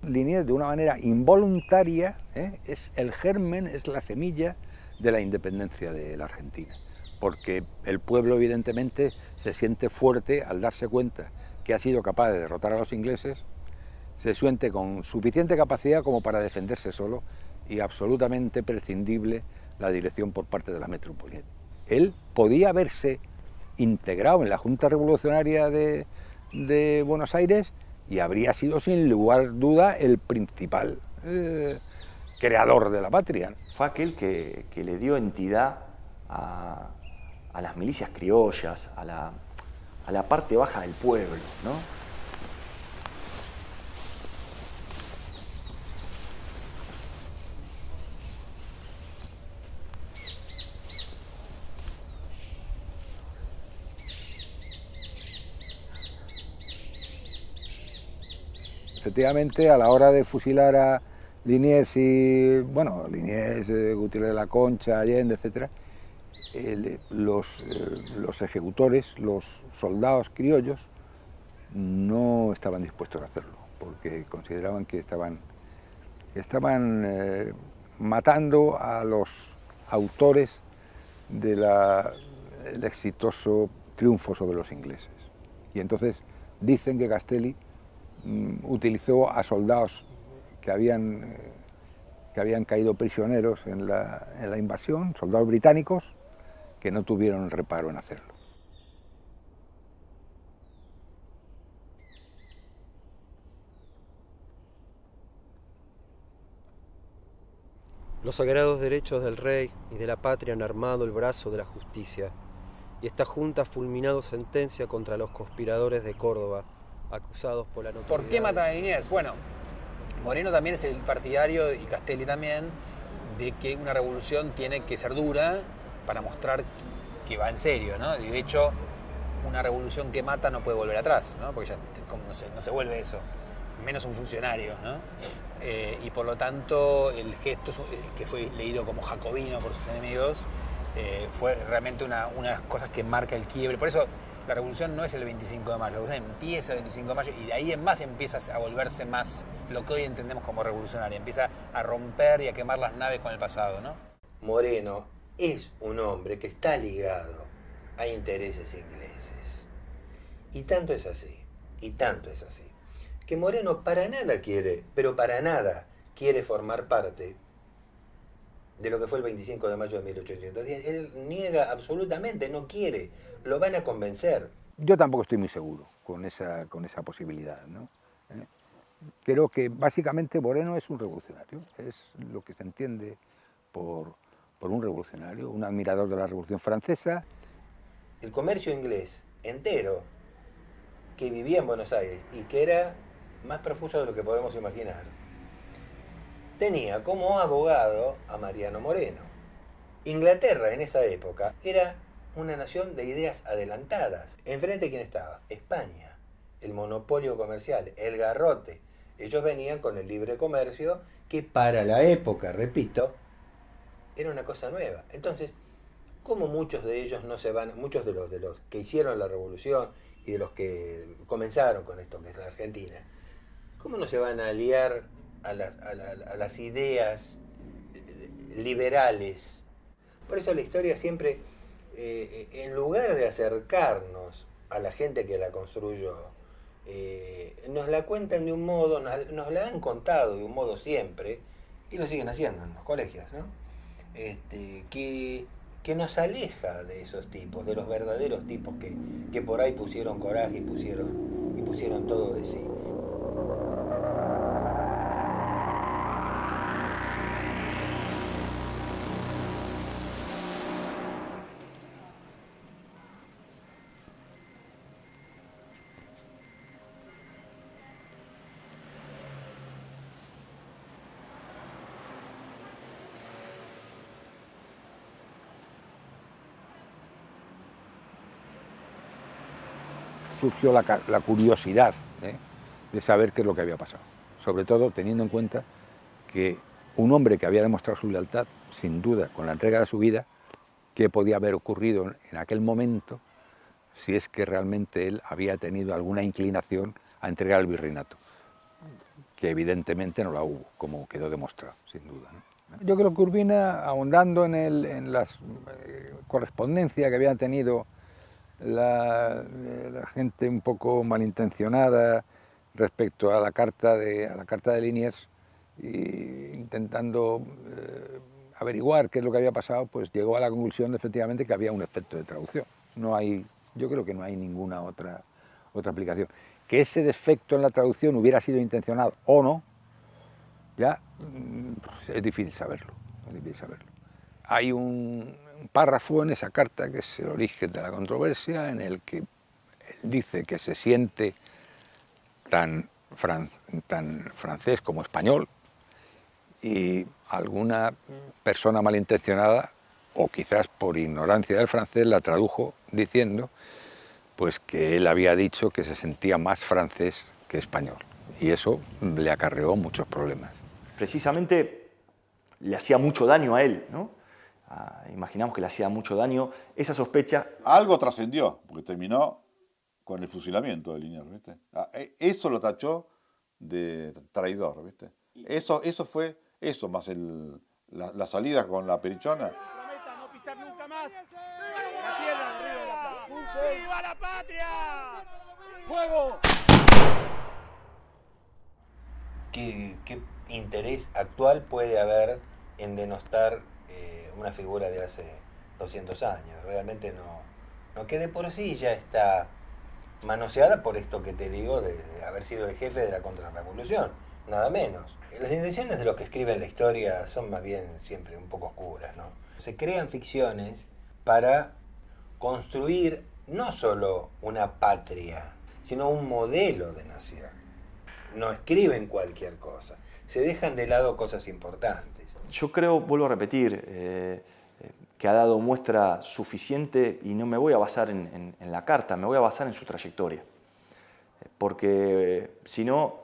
Liniers, de una manera involuntaria, es el germen, es la semilla de la independencia de la Argentina. Porque el pueblo, evidentemente, se siente fuerte al darse cuenta que ha sido capaz de derrotar a los ingleses, se siente con suficiente capacidad como para defenderse solo y absolutamente prescindible la dirección por parte de la metrópoli. Él podía haberse integrado en la Junta Revolucionaria de Buenos Aires y habría sido sin lugar a duda el principal creador de la patria. Fue aquel que le dio entidad a las milicias criollas, a la parte baja del pueblo, ¿no? Efectivamente, a la hora de fusilar a Liniers y, bueno, Liniers, Gutiérrez de la Concha, Allende, etc., los ejecutores, los soldados criollos, no estaban dispuestos a hacerlo, porque consideraban que estaban matando a los autores del exitoso triunfo sobre los ingleses. Y entonces dicen que Castelli utilizó a soldados que habían caído prisioneros en la invasión, soldados británicos, que no tuvieron reparo en hacerlo. Los sagrados derechos del rey y de la patria han armado el brazo de la justicia, y esta junta ha fulminado sentencia contra los conspiradores de Córdoba, acusados por la notoriedad... ¿Por qué matan a Liniers? Bueno, Moreno también es el partidario, y Castelli también, de que una revolución tiene que ser dura para mostrar que va en serio, ¿no? Y de hecho, una revolución que mata no puede volver atrás, ¿no? Porque ya no se vuelve eso, menos un funcionario, ¿no? Y por lo tanto, el gesto que fue leído como jacobino por sus enemigos fue realmente una de las cosas que marca el quiebre. Por eso la revolución no es el 25 de mayo, la revolución empieza el 25 de mayo y de ahí en más empieza a volverse más lo que hoy entendemos como revolucionaria, empieza a romper y a quemar las naves con el pasado, ¿no? Moreno es un hombre que está ligado a intereses ingleses. Y tanto es así, que Moreno para nada quiere, pero para nada quiere formar parte de lo que fue el 25 de mayo de 1810. Él niega absolutamente, no quiere, lo van a convencer. Yo tampoco estoy muy seguro con esa posibilidad, ¿no? Creo que básicamente Moreno es un revolucionario, es lo que se entiende por un revolucionario, un admirador de la Revolución Francesa. El comercio inglés entero que vivía en Buenos Aires y que era más profuso de lo que podemos imaginar, tenía como abogado a Mariano Moreno. Inglaterra en esa época era una nación de ideas adelantadas. Enfrente, ¿quién estaba? España, el monopolio comercial, el garrote. Ellos venían con el libre comercio, que para la época, repito, era una cosa nueva. Entonces, como muchos de ellos no se van, muchos de los que hicieron la revolución y de los que comenzaron con esto que es la Argentina, ¿cómo no se van a aliar a las ideas liberales? Por eso la historia siempre, en lugar de acercarnos a la gente que la construyó, nos la cuentan de un modo, nos la han contado de un modo siempre, y lo siguen haciendo en los colegios, ¿no? Que nos aleja de esos tipos, de los verdaderos tipos que por ahí pusieron coraje y pusieron todo de sí. Surgió la curiosidad de saber qué es lo que había pasado, sobre todo teniendo en cuenta que un hombre que había demostrado su lealtad, sin duda, con la entrega de su vida, qué podía haber ocurrido en aquel momento si es que realmente él había tenido alguna inclinación a entregar el virreinato, que evidentemente no la hubo, como quedó demostrado, sin duda, ¿no? Yo creo que Urbina, ahondando en la correspondencia que habían tenido la gente un poco malintencionada respecto a la carta de Liniers, e intentando averiguar qué es lo que había pasado, pues llegó a la conclusión de, efectivamente, que había un efecto de traducción. Yo creo que no hay ninguna otra aplicación. Que ese defecto en la traducción hubiera sido intencionado o no, ya es difícil saberlo. Hay un párrafo en esa carta que es el origen de la controversia, en el que él dice que se siente tan francés como español, y alguna persona malintencionada, o quizás por ignorancia del francés, la tradujo diciendo pues que él había dicho que se sentía más francés que español, y eso le acarreó muchos problemas. Precisamente le hacía mucho daño a él, ¿no? Imaginamos que le hacía mucho daño esa sospecha. Algo trascendió, porque terminó con el fusilamiento de Liniers, ¿viste? Eso lo tachó de traidor, ¿viste? Eso fue eso, más la salida con la Perichona. Prometa no pisar nunca más la tierra del Río de la Plata. ¡Viva la patria! ¡Fuego! ¿Qué interés actual puede haber en denostar una figura de hace 200 años? Realmente no, que de por sí ya está manoseada por esto que te digo de haber sido el jefe de la contrarrevolución. nada menos. Las intenciones de los que escriben la historia son más bien siempre un poco oscuras, ¿no? Se crean ficciones para construir no solo una patria, sino un modelo de nación. No escriben cualquier cosa, se dejan de lado cosas importantes. Yo creo, vuelvo a repetir, que ha dado muestra suficiente, y no me voy a basar en la carta, me voy a basar en su trayectoria. Porque si no,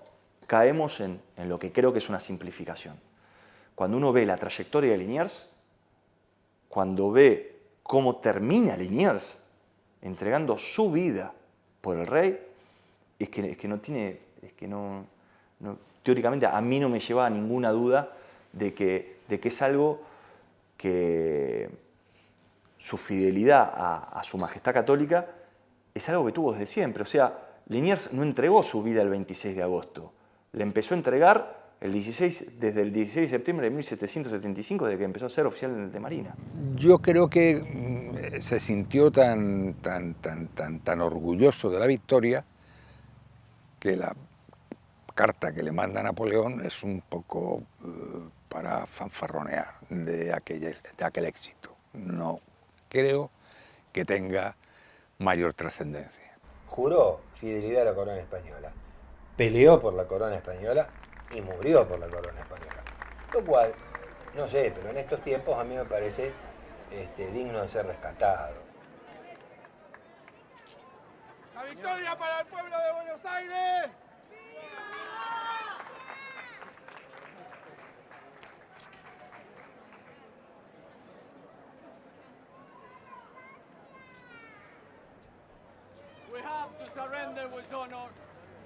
caemos en lo que creo que es una simplificación. Cuando uno ve la trayectoria de Liniers, cuando ve cómo termina Liniers entregando su vida por el rey, es que no tiene, teóricamente a mí no me lleva a ninguna duda de que es algo que su fidelidad a su majestad católica es algo que tuvo desde siempre. O sea, Liniers no entregó su vida el 26 de agosto, le empezó a entregar desde el 16 de septiembre de 1775, desde que empezó a ser oficial de Marina. Yo creo que se sintió tan orgulloso de la victoria que la carta que le manda Napoleón es un poco para fanfarronear de aquel éxito. No creo que tenga mayor trascendencia. Juró fidelidad a la corona española, peleó por la corona española y murió por la corona española. Lo cual, no sé, pero en estos tiempos a mí me parece digno de ser rescatado. ¡La victoria para el pueblo de Buenos Aires! We have to surrender with honor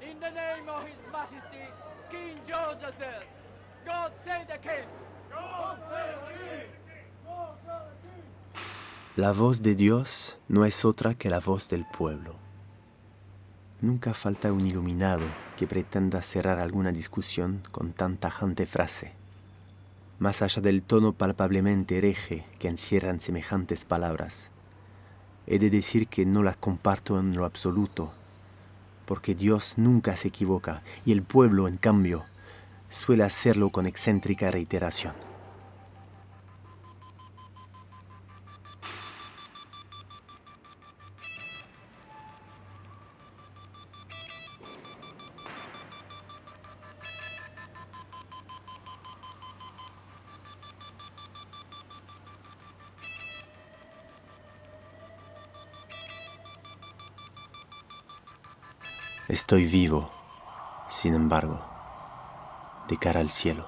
in the name of His Majesty, King George III. God save the King! God save the King! God save the King! La voz de Dios no es otra que la voz del pueblo. Nunca falta un iluminado que pretenda cerrar alguna discusión con tan tajante frase. Más allá del tono palpablemente hereje que encierran semejantes palabras, he de decir que no las comparto en lo absoluto, porque Dios nunca se equivoca y el pueblo, en cambio, suele hacerlo con excéntrica reiteración. Estoy vivo, sin embargo, de cara al cielo.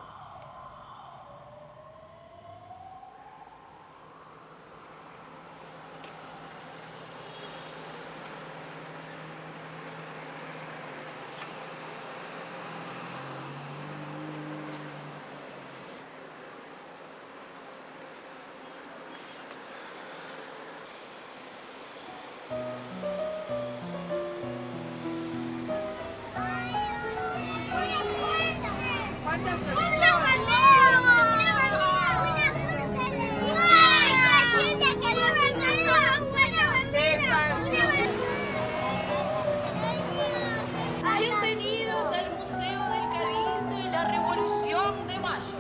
Bienvenidos al Museo del Cabildo y la Revolución de Mayo.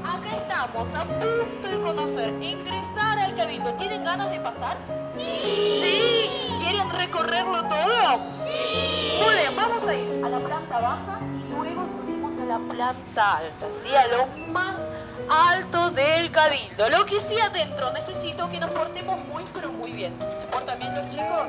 Acá estamos a punto de conocer, ingresar al Cabildo. ¿Tienen ganas de pasar? Sí. ¿Sí? ¿Quieren recorrerlo todo? Sí. Muy bien, vamos a ir a la planta baja y luego subimos a la planta alta, ¿sí? A lo más alto del Cabildo. Lo que sí adentro, necesito que nos portemos muy, pero muy bien. ¿Se portan bien los chicos?